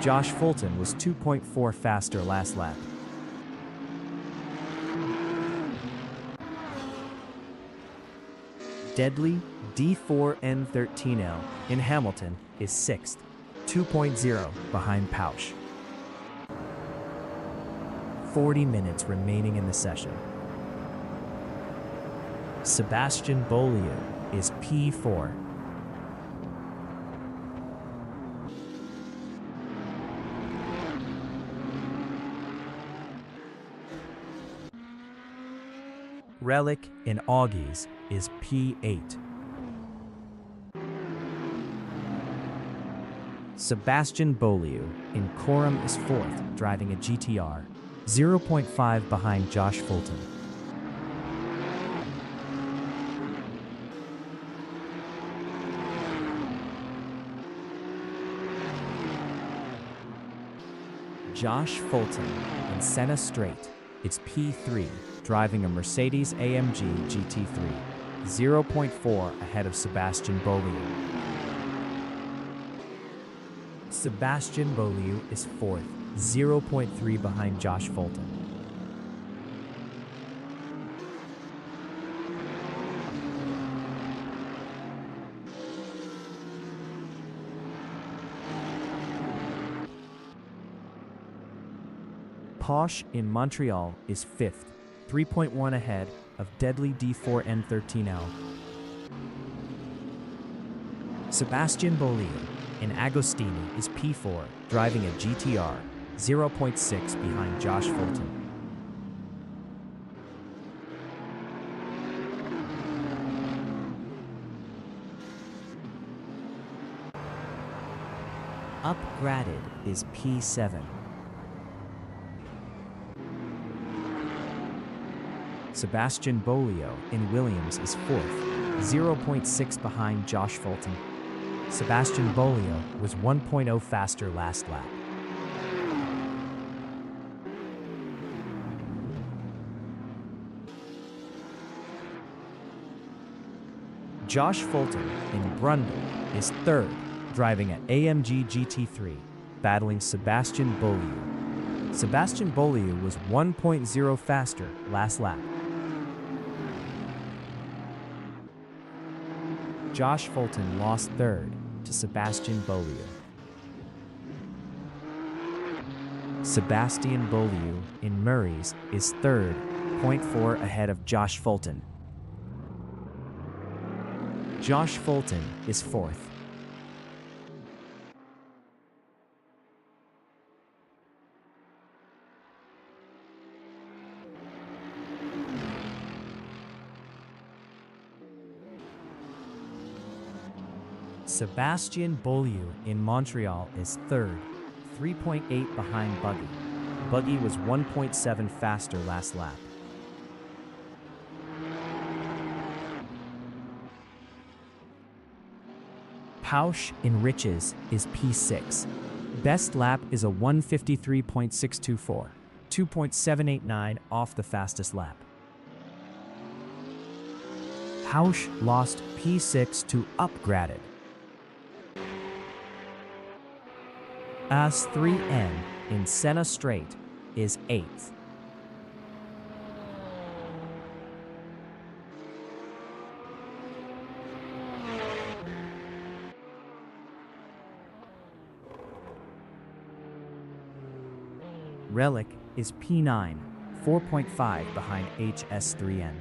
Josh Fulton was 2.4 faster last lap. Deadly D4N13L in Hamilton is sixth, 2.0 behind Pausch. 40 minutes remaining in the session. Sebastian Bolio is P4. Relic in Augies is P8. Sebastian Beaulieu in Coram is 4th, driving a GTR, 0.5 behind Josh Fulton. Josh Fulton in Senna Straight is P3, driving a Mercedes-AMG GT3, 0.4 ahead of Sebastian Beaulieu. Sebastian Beaulieu is 4th, 0.3 behind Josh Fulton. Posh in Montreal is 5th, 3.1 ahead of Deadly D4N13L. Sebastian Beaulieu in Agostini is P4, driving a GTR, 0.6 behind Josh Fulton. Upgraded is P7. Sebastian Beaulieu in Williams is 4th, 0.6 behind Josh Fulton. Sebastian Beaulieu was 1.0 faster last lap. Josh Fulton in Brundle is 3rd, driving an AMG GT3, battling Sebastian Beaulieu. Sebastian Beaulieu was 1.0 faster last lap. Josh Fulton lost 3rd to Sebastian Beaulieu. Sebastian Beaulieu in Murray's is 3rd, 0.4 ahead of Josh Fulton. Josh Fulton is 4th. Sebastian Beaulieu in Montreal is 3rd, 3.8 behind Buggy. Buggy was 1.7 faster last lap. Pausch in Riches is P6. Best lap is a 153.624, 2.789 off the fastest lap. Pausch lost P6 to Upgraded. As3N in Senna Straight is 8th. Relic is P9, 4.5 behind HS3N.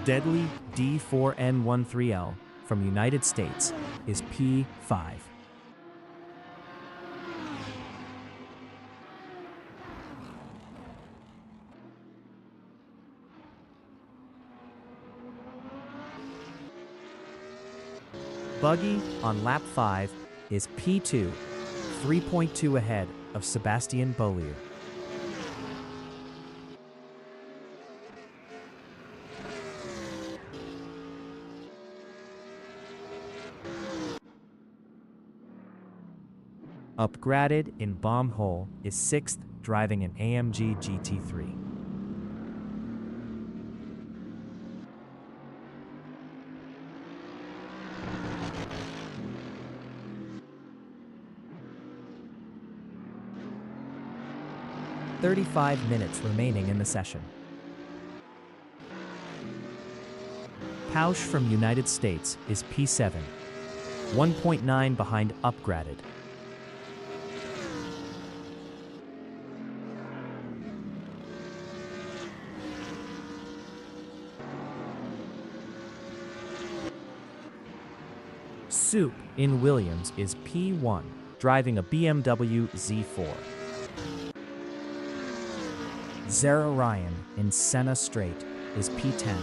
Deadly D4N13L from United States is P5. Buggy on lap 5 is P2, 3.2 ahead of Sebastian Beaulieu. Upgraded in Bomb Hole is 6th, driving an AMG GT3. "35 minutes remaining in the session." Pausch from United States is P7, 1.9 behind Upgraded. Soup in Williams is P1, driving a BMW Z4, Zara Ryan in Senna Straight is P10,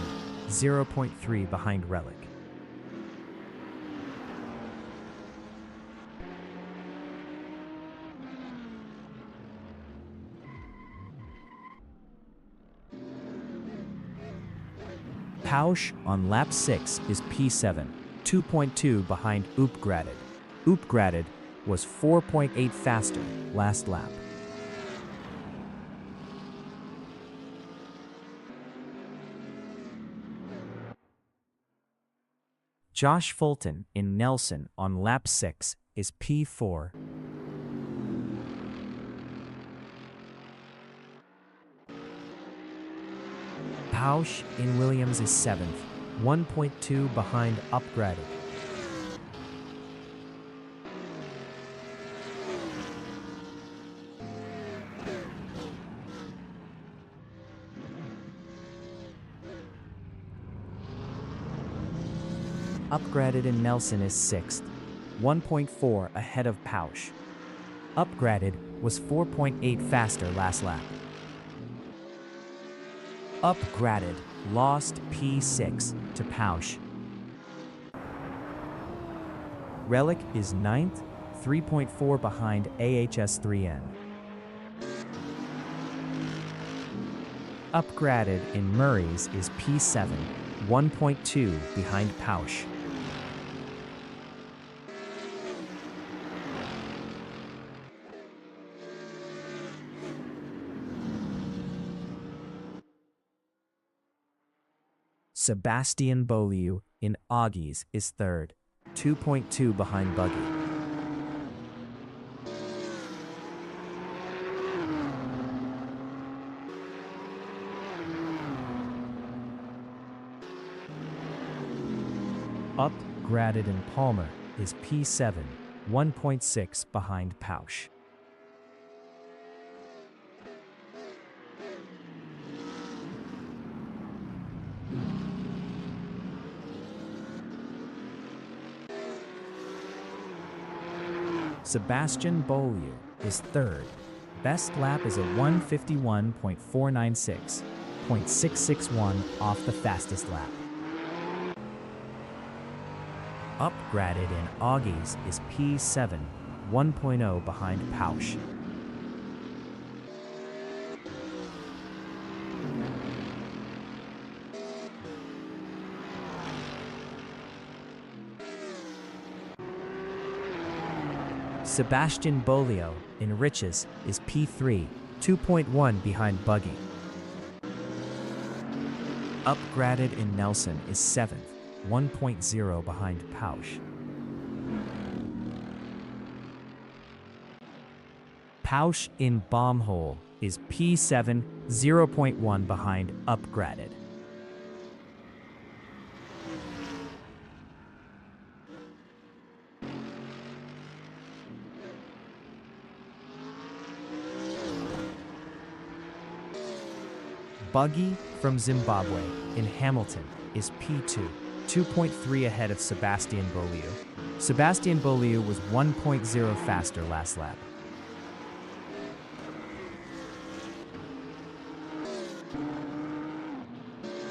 0.3 behind Relic. Pausch on lap 6 is P7, 2.2 behind Uppgraded. Uppgraded was 4.8 faster last lap. Josh Fulton in Nelson on lap 6 is P4. Pausch in Williams is 7th, 1.2 behind Uppgraded. Uppgraded in Nelson is 6th, 1.4 ahead of Pausch. Uppgraded was 4.8 faster last lap. Uppgraded lost P6 to Pausch. Relic is 9th, 3.4 behind AHS3N. Uppgraded in Murray's is P7, 1.2 behind Pausch. Sebastian Beaulieu in Augies is 3rd, 2.2 behind Buggy. Uppgraded in Palmer is P7, 1.6 behind Pausch. Sebastian Beaulieu is 3rd. Best lap is a 151.496, 0.661 off the fastest lap. Uppgraded in Augies is P7, 1.0 behind Pausch. Sebastian Beaulieu in Riches is P3, 2.1 behind Buggy. Uppgraded in Nelson is 7th, 1.0 behind Pausch. Pausch in Bombhole is P7, 0.1 behind Uppgraded. Buggy from Zimbabwe in Hamilton is P2, 2.3 ahead of Sebastian Beaulieu. Sebastian Beaulieu was 1.0 faster last lap.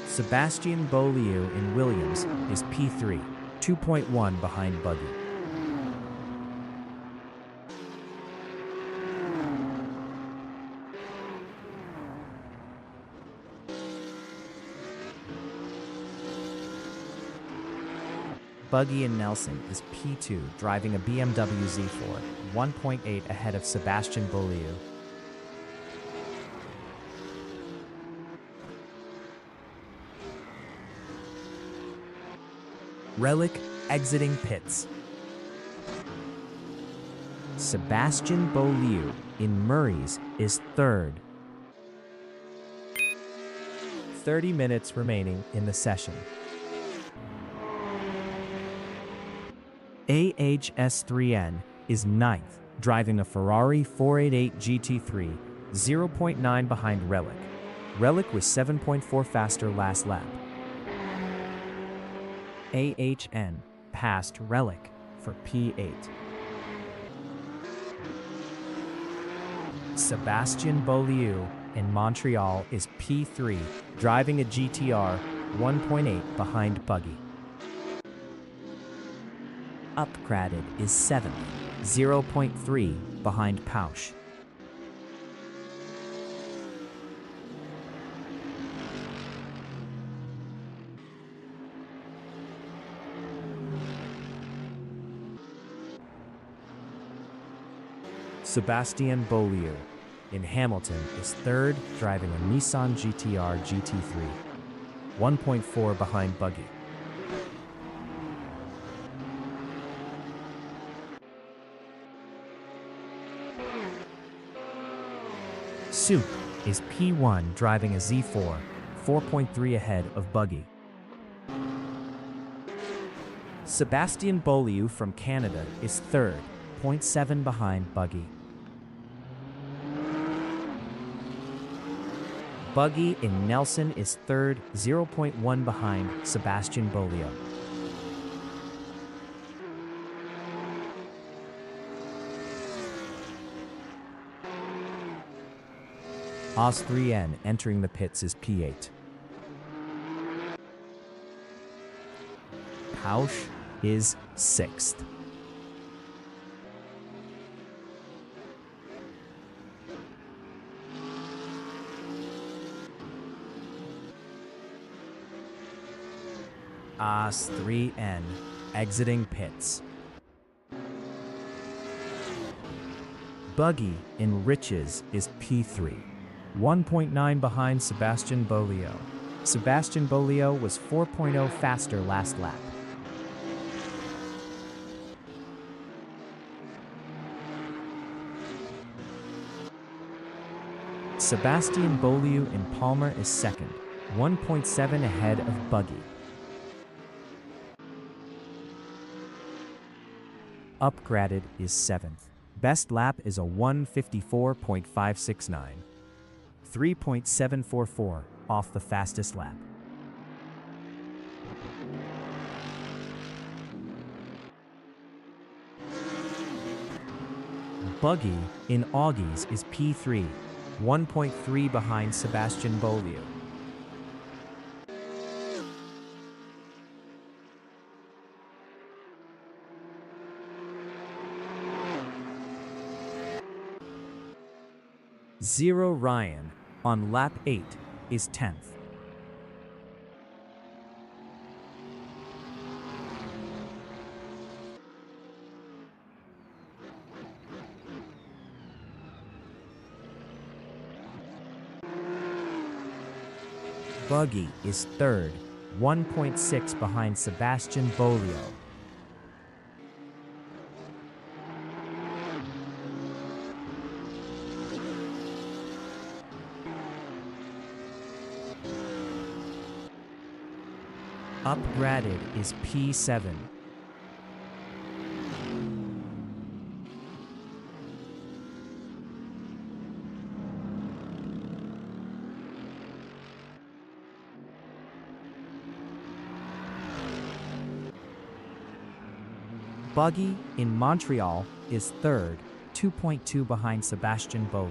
Sebastian Beaulieu in Williams is P3, 2.1 behind Buggy. Buggy in Nelson is P2, driving a BMW Z4, 1.8 ahead of Sebastian Beaulieu. Relic exiting pits. Sebastian Beaulieu in Murray's is 3rd. 30 minutes remaining in the session. AHS3N is 9th, driving a Ferrari 488 GT3, 0.9 behind Relic. Relic was 7.4 faster last lap. AHN passed Relic for P8. Sebastian Beaulieu in Montreal is P3, driving a GTR 1.8 behind Buggy. Upgraded is 7th, 0.3 behind Pausch. Sébastien Beaulieu in Hamilton is 3rd, driving a Nissan GTR GT3, 1.4 behind Buggy. Soup is P1, driving a Z4, 4.3 ahead of Buggy. Sébastien Beaulieu from Canada is 3rd, 0.7 behind Buggy. Buggy in Nelson is 3rd, 0.1 behind Sébastien Beaulieu. Oz3N entering the pits is P8. Pausch is 6th. Oz3N exiting pits. Buggy in Riches is P3, 1.9 behind Sébastien Beaulieu. Sébastien Beaulieu was 4.0 faster last lap. Sébastien Beaulieu in Palmer is 2nd, 1.7 ahead of Buggy. Upgraded is 7th. Best lap is a 1:54.569, 3.744 off the fastest lap. Buggy in Augies is P3, 1.3 behind Sébastien Beaulieu. Zero Ryan on lap 8 is 10th. Buggy is 3rd, 1.6 behind Sébastien Beaulieu. Upgraded is P7. Buggy in Montreal is 3rd, 2.2 behind Sébastien Beaulieu.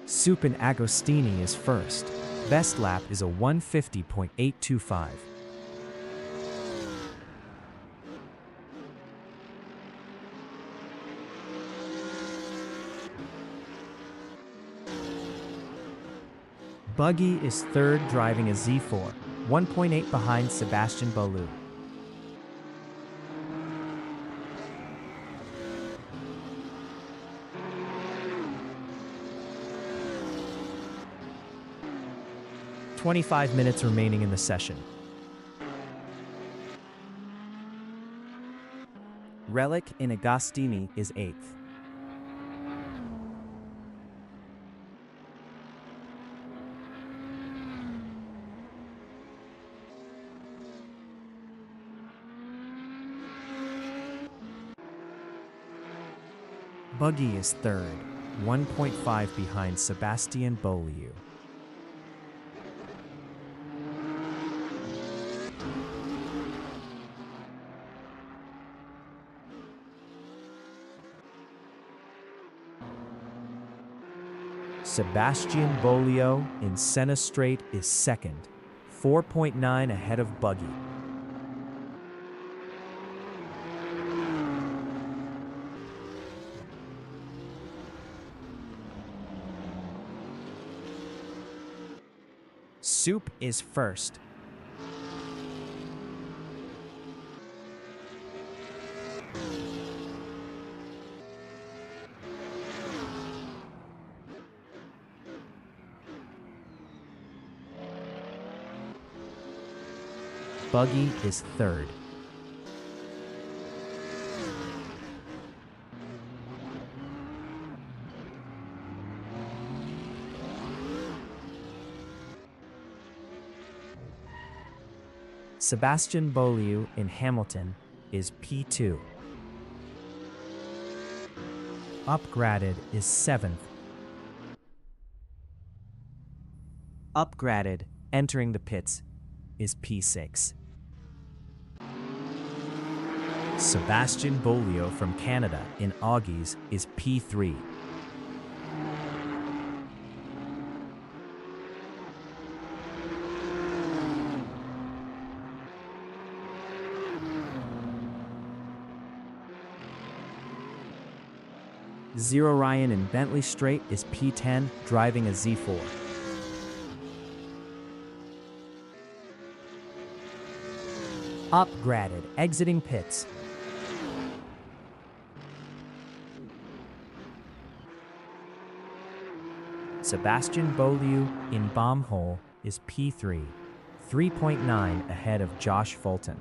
Soup in Agostini is 1st. Best lap is a 1:50.825. Buggy is 3rd, driving a Z4, 1.8 behind Sébastien Beaulieu. "25 minutes remaining in the session." Relic in Agostini is 8th. Buggy is 3rd, 1.5 behind Sébastien Beaulieu. Sebastian Bolio in Senna Straight is second, 4.9 ahead of Buggy. Soup is first. Buggy is third. Sebastian Beaulieu in Hamilton is P2. Upgraded is 7th. Upgraded, entering the pits, is P6. Sebastian Beaulieu from Canada in Augies is P3. Zero Ryan in Bentley Straight is P10, driving a Z4. Upgraded, exiting pits. Sebastian Beaulieu in Bomb Hole is P3, 3.9 ahead of Josh Fulton.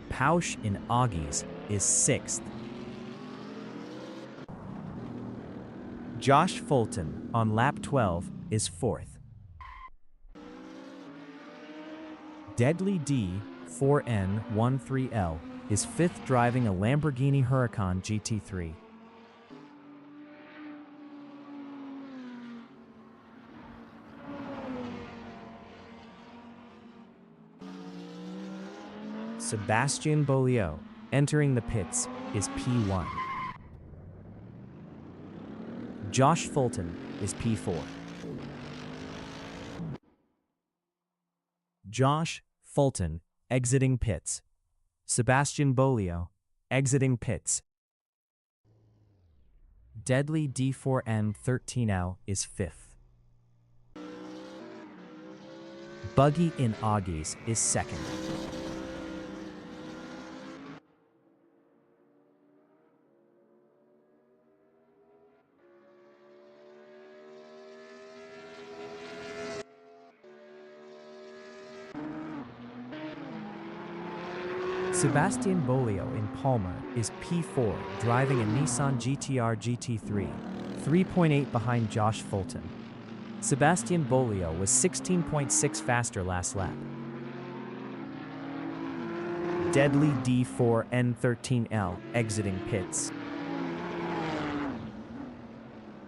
Pausch in Augies is 6th. Josh Fulton on lap 12 is 4th. Deadly D 4N13L is 5th, driving a Lamborghini Huracan GT3. Sebastian Beaulieu entering the pits is P1. Josh Fulton is P4. Josh Fulton exiting pits. Sebastian Beaulieu exiting pits. Deadly D4N13L is 5th. Buggy in Augies is 2nd. Sebastian Beaulieu in Palmer is P4, driving a Nissan GT-R GT3, 3.8 behind Josh Fulton. Sebastian Beaulieu was 16.6 faster last lap. Deadly D4N13L exiting pits.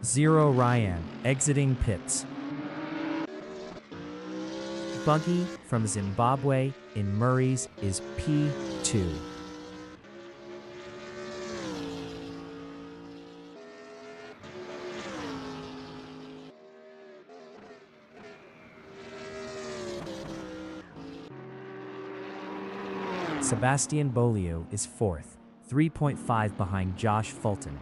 Zero Ryan exiting pits. Buggy from Zimbabwe in Murray's is P2. Sebastian Beaulieu is 4th, 3.5 behind Josh Fulton.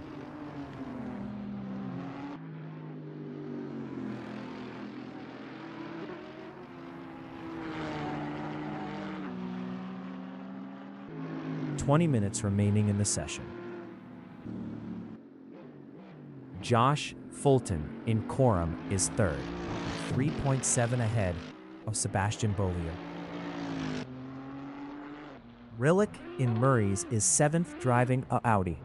"20 minutes remaining in the session. Josh Fulton in Coram is 3rd, 3.7 ahead of Sebastian Beaulieu. Rillick in Murray's is 7th, driving a Audi.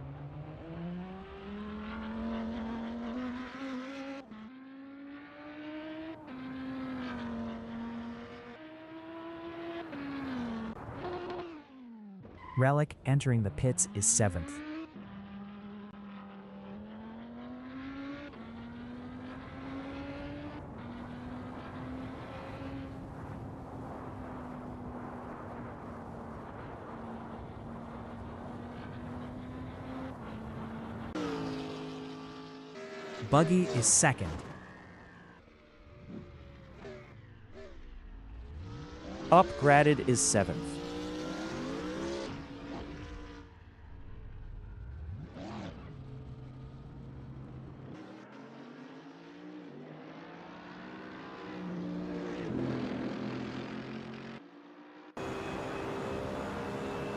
Relic entering the pits is 7th. Buggy is second. Upgraded is seventh.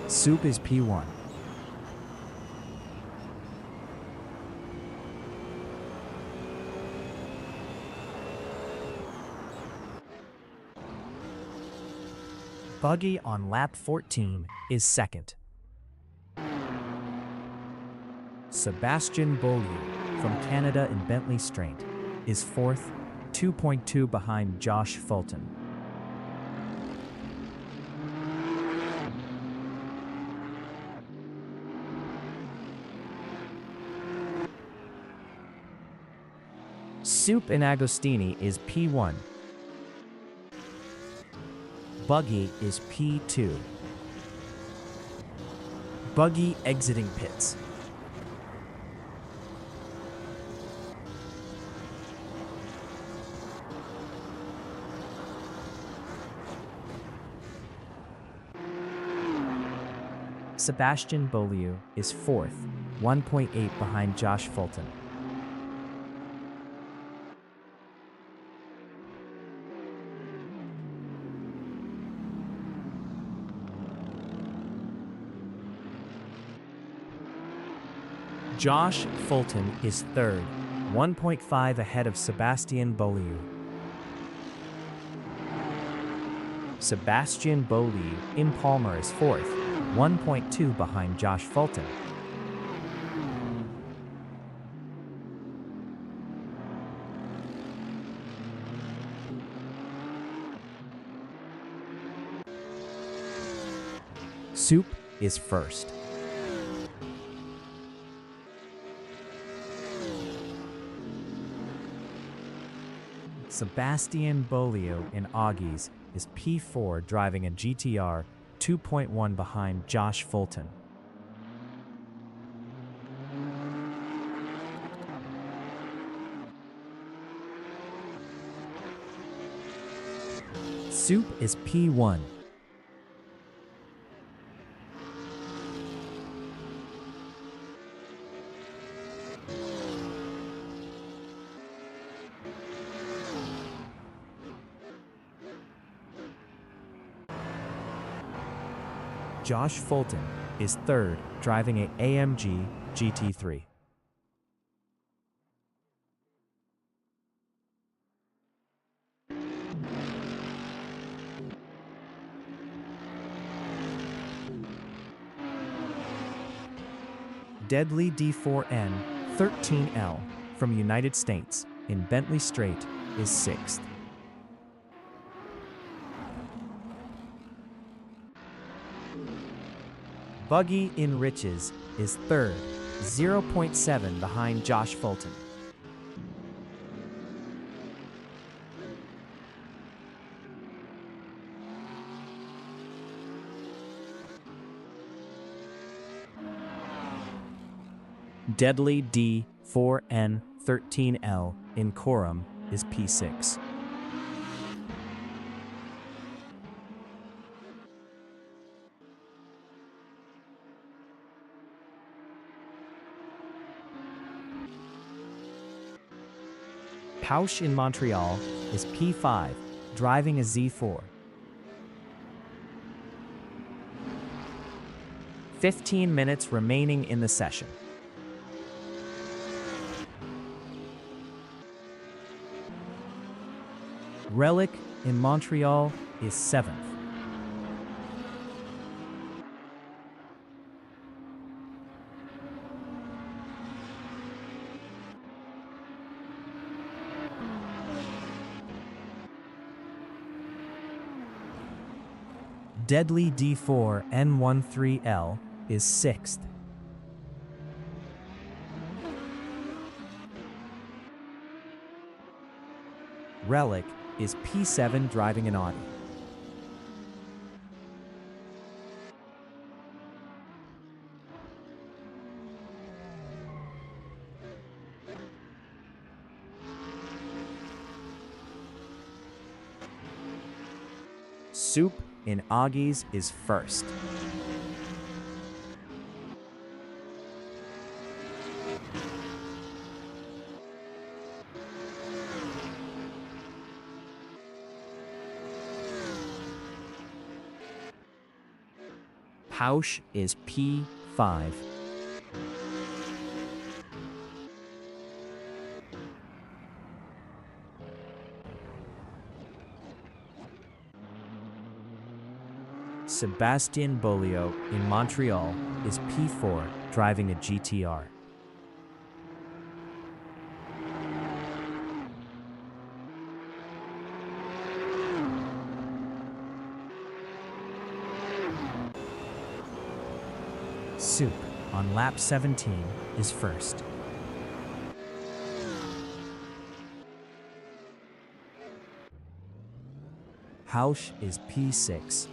Soup is P1. Buggy on lap 14 is second. Sebastian Beaulieu from Canada in Bentley Straight is fourth, 2.2 behind Josh Fulton. Soup in Agostini is P1. Buggy is P2. Buggy exiting pits. Sebastian Beaulieu is fourth, 1.8 behind Josh Fulton. Josh Fulton is third, 1.5 ahead of Sebastian Beaulieu. Sebastian Beaulieu in Palmer is fourth, 1.2 behind Josh Fulton. Soup is first. Sebastian Beaulieu in Augies is P4 driving a GTR 2.1 behind Josh Fulton. Soup is P1. Josh Fulton is third, driving a AMG GT3. Deadly D4N 13L from United States in Bentley Straight is sixth. Buggy in Riches is third, 0.7 behind Josh Fulton. Deadly D4N 13L in Coram is P6. Pausch in Montreal is P5, driving a Z4. 15 minutes remaining in the session. Relic in Montreal is 7th. Deadly D4 N13L is 6th. Relic is P7 driving an Audi. Soup in Augie's is first. Pausch is P5. Sebastian Beaulieu in Montreal is P4, driving a GTR. Soup on lap 17 is first. Pausch is P6.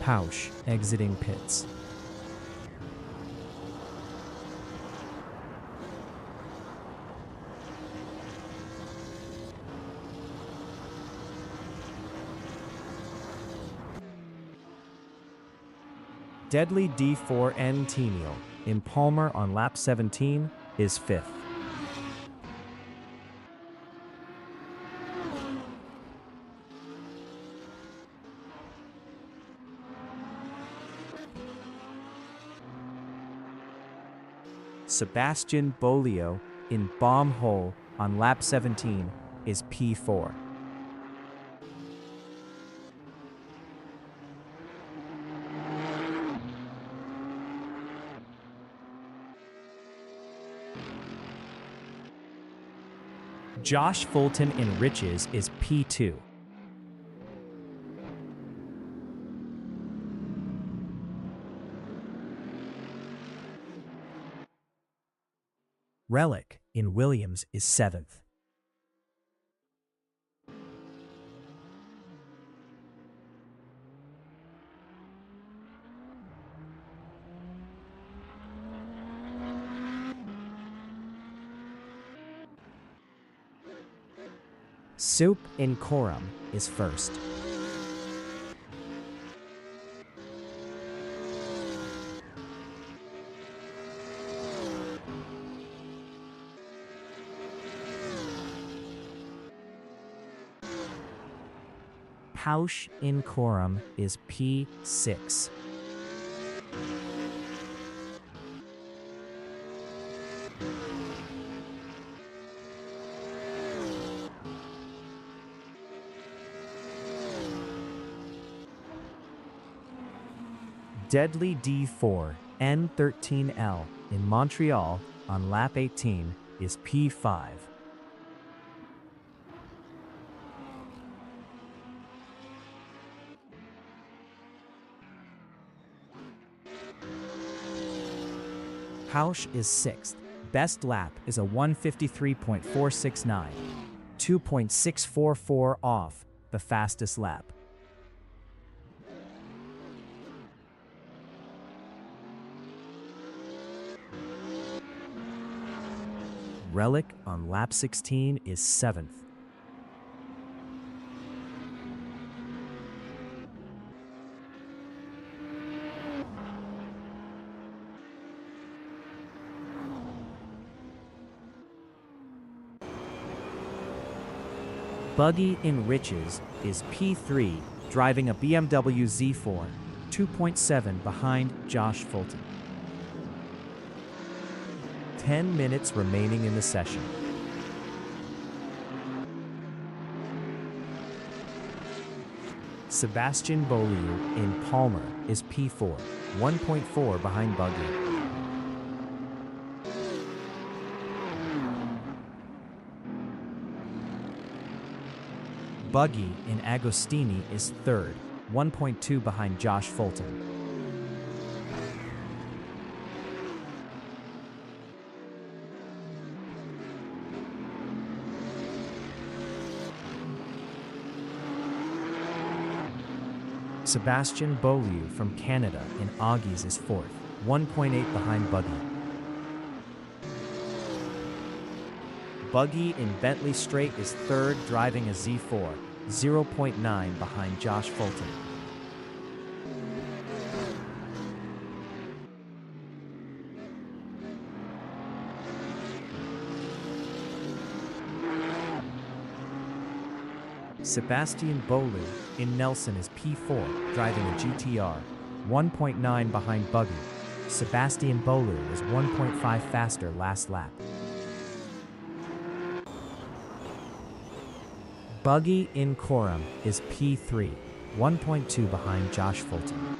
Pausch exiting pits. Deadly D4N Tenial in Palmer on lap 17 is fifth. Sebastian Beaulieu in Bomb Hole on lap 17 is P4. Josh Fulton in Riches is P2. Relic in Williams is 7th. Soup in Coram is first. Pausch in Coram is P6. Deadly D4 N13L in Montreal on lap 18 is P5. Pausch is 6th. Best lap is a 153.469, 2.644 off the fastest lap. Relic on lap 16 is 7th. Buggy in Riches is P3, driving a BMW Z4, 2.7 behind Josh Fulton. 10 minutes remaining in the session. Sebastian Beaulieu in Palmer is P4, 1.4 behind Buggy. Buggy in Agostini is 3rd, 1.2 behind Josh Fulton. Sebastian Beaulieu from Canada in Augie's is 4th, 1.8 behind Buggy. Buggy in Bentley Straight is third, driving a Z4, 0.9 behind Josh Fulton. Sebastian Bolu in Nelson is P4, driving a GTR, 1.9 behind Buggy. Sebastian Bolu was 1.5 faster last lap. Buggy in Coram is P3, 1.2 behind Josh Fulton.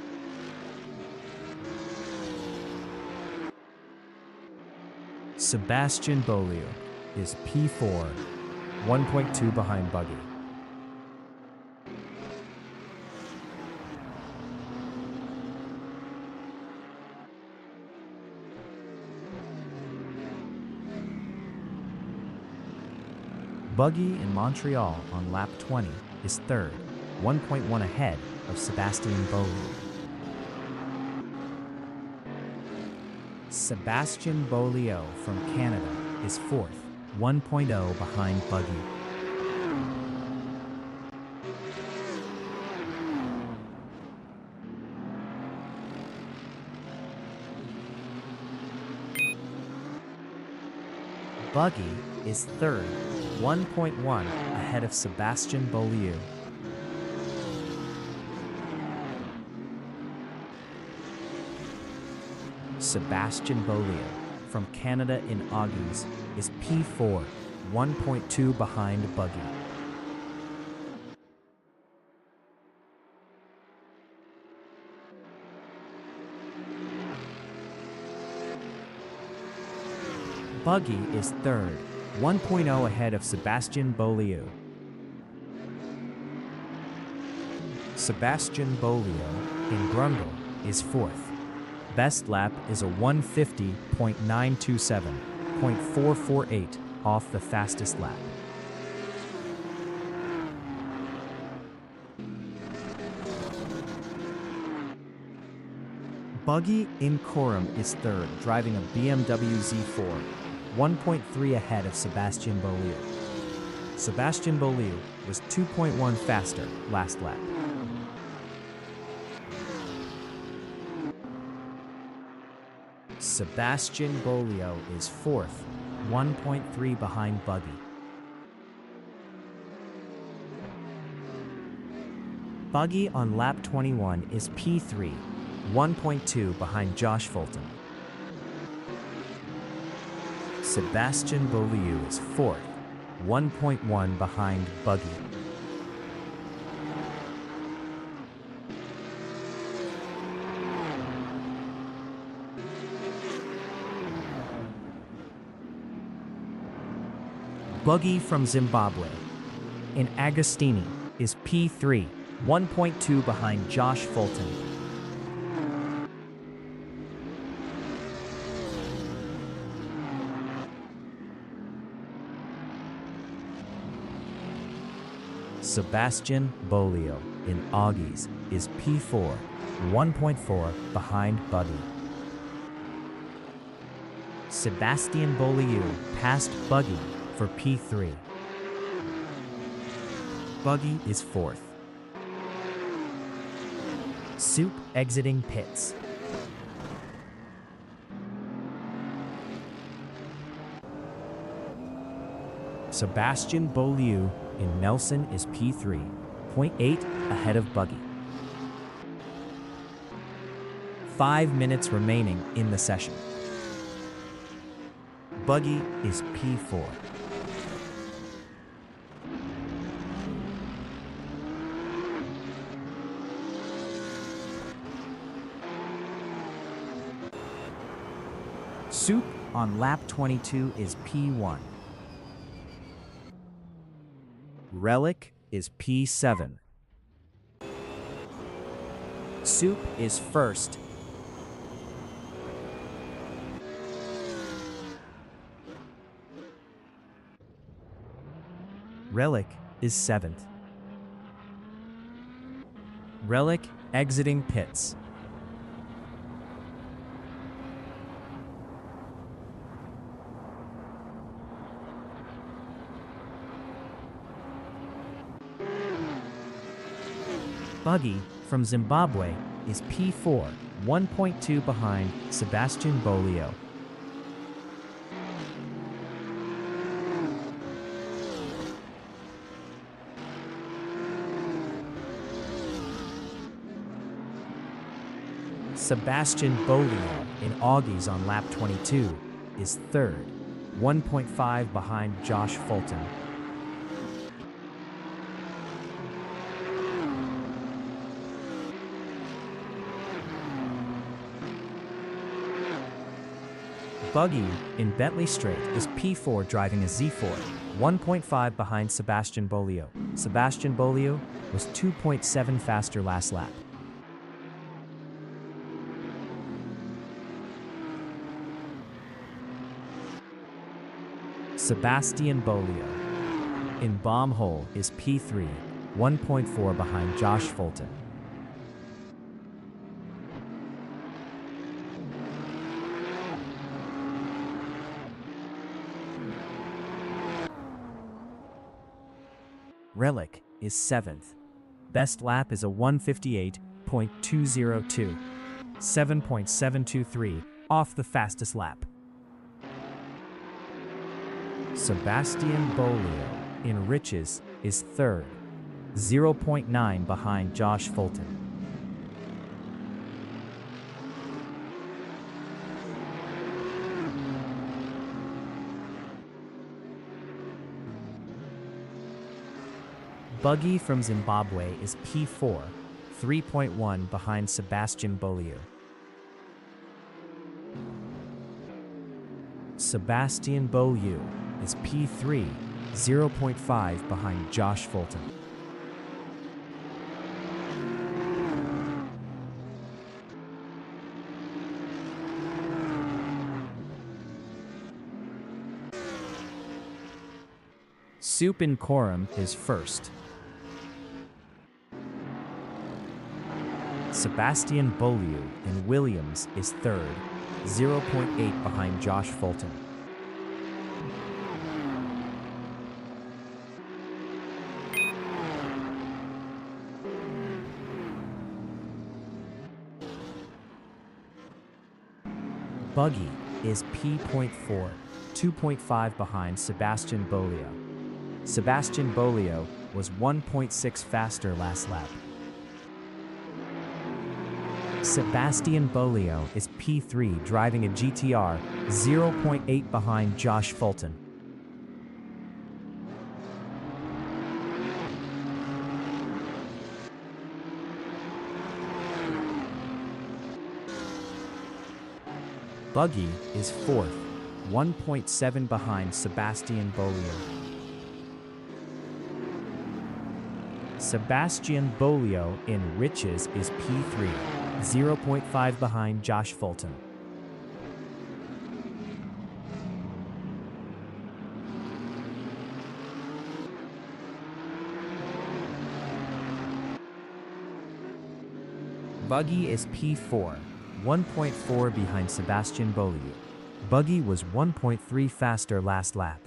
Sebastian Bolu is P4, 1.2 behind Buggy. Buggy in Montreal on lap 20 is third, 1.1 ahead of Sebastian Bolu. Sebastian Beaulieu from Canada is fourth, 1.0 behind Buggy. Buggy is third, 1.1 ahead of Sebastian Beaulieu. Sebastian Beaulieu from Canada in Augies is P4, 1.2 behind Buggy. Buggy is third, 1.0 ahead of Sebastian Beaulieu. Sebastian Beaulieu in Grundle is fourth. Best lap is a 150.927, 0.448 off the fastest lap. Buggy in Coram is third, driving a BMW Z4, 1.3 ahead of Sebastian Beaulieu. Sebastian Beaulieu was 2.1 faster last lap. Sebastian Beaulieu is fourth, 1.3 behind Buggy. Buggy on lap 21 is P3, 1.2 behind Josh Fulton. Sebastian Beaulieu is fourth, 1.1 behind Buggy. Buggy from Zimbabwe in Agostini is P3, 1.2 behind Josh Fulton. Sebastian Beaulieu in Augies is P4, 1.4 behind Buggy. Sebastian Beaulieu passed Buggy for P3. Buggy is fourth. Soup exiting pits. Sebastian Beaulieu in Nelson is P3, 0.8 ahead of Buggy. 5 minutes remaining in the session. Buggy is P4. Soup on lap 22 is P1. Relic is P7. Soup is first. Relic is seventh. Relic exiting pits. Buggy from Zimbabwe is P4, 1.2 behind Sebastian Bolio. Sebastian Bolio in Augies on lap 22 is third, 1.5 behind Josh Fulton. Buggy in Bentley Straight is P4 driving a Z4, 1.5 behind Sebastian Bolio. Sebastian Bolio was 2.7 faster last lap. Sebastian Bolio in Bomb Hole is P3, 1.4 behind Josh Fulton. Relic is 7th. Best lap is a 158.202, 7.723 off the fastest lap. Sebastian Bolio in Riches is third, 0.9 behind Josh Fulton. Buggy from Zimbabwe is P4, 3.1 behind Sebastian Bolio. Sebastian Bolio is P3, 0.5 behind Josh Fulton. Soup in Coram is first. Sebastian Bolio in Williams is third, 0.8 behind Josh Fulton. Buggy is P.4, 2.5 behind Sebastian Bolio. Sebastian Bolio was 1.6 faster last lap. Sebastian Bolio is P3 driving a GTR, 0.8 behind Josh Fulton. Buggy is 4th, 1.7 behind Sebastian Bolio. Sebastian Bolio in Riches is P3, 0.5 behind Josh Fulton. Buggy is P4, 1.4 behind Sebastian Bolio. Buggy was 1.3 faster last lap.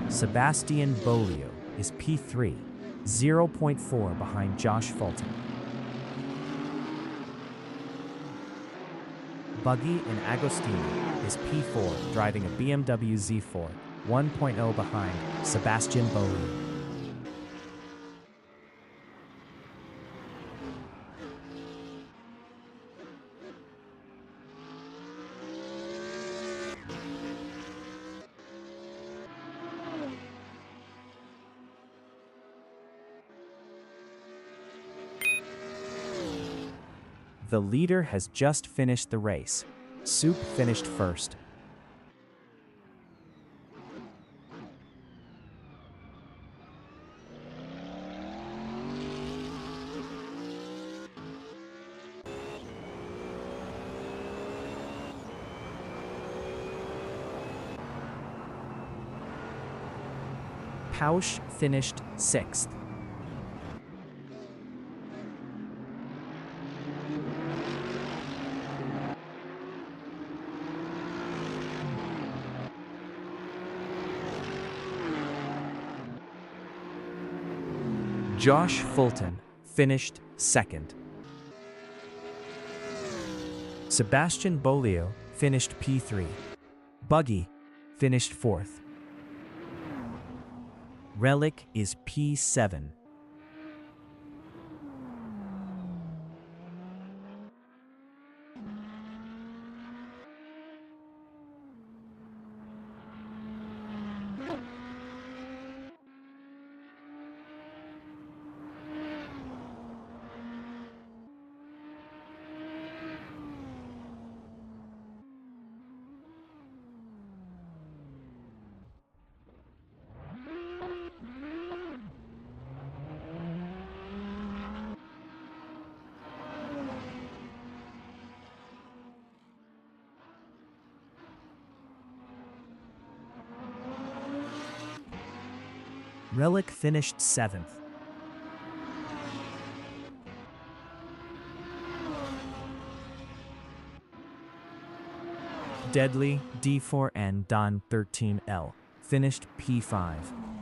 Sebastian Bolio is P3, 0.4 behind Josh Fulton. Buggy in Agostini is P4 driving a BMW Z4, 1.0 behind Sebastian Bolio. The leader has just finished the race. Soup finished first. Pausch finished 6th. Josh Fulton finished second. Sebastian Bolio finished P3. Buggy finished fourth. Relic is P7. Relic finished seventh. Deadly, D4N Don 13L finished P5.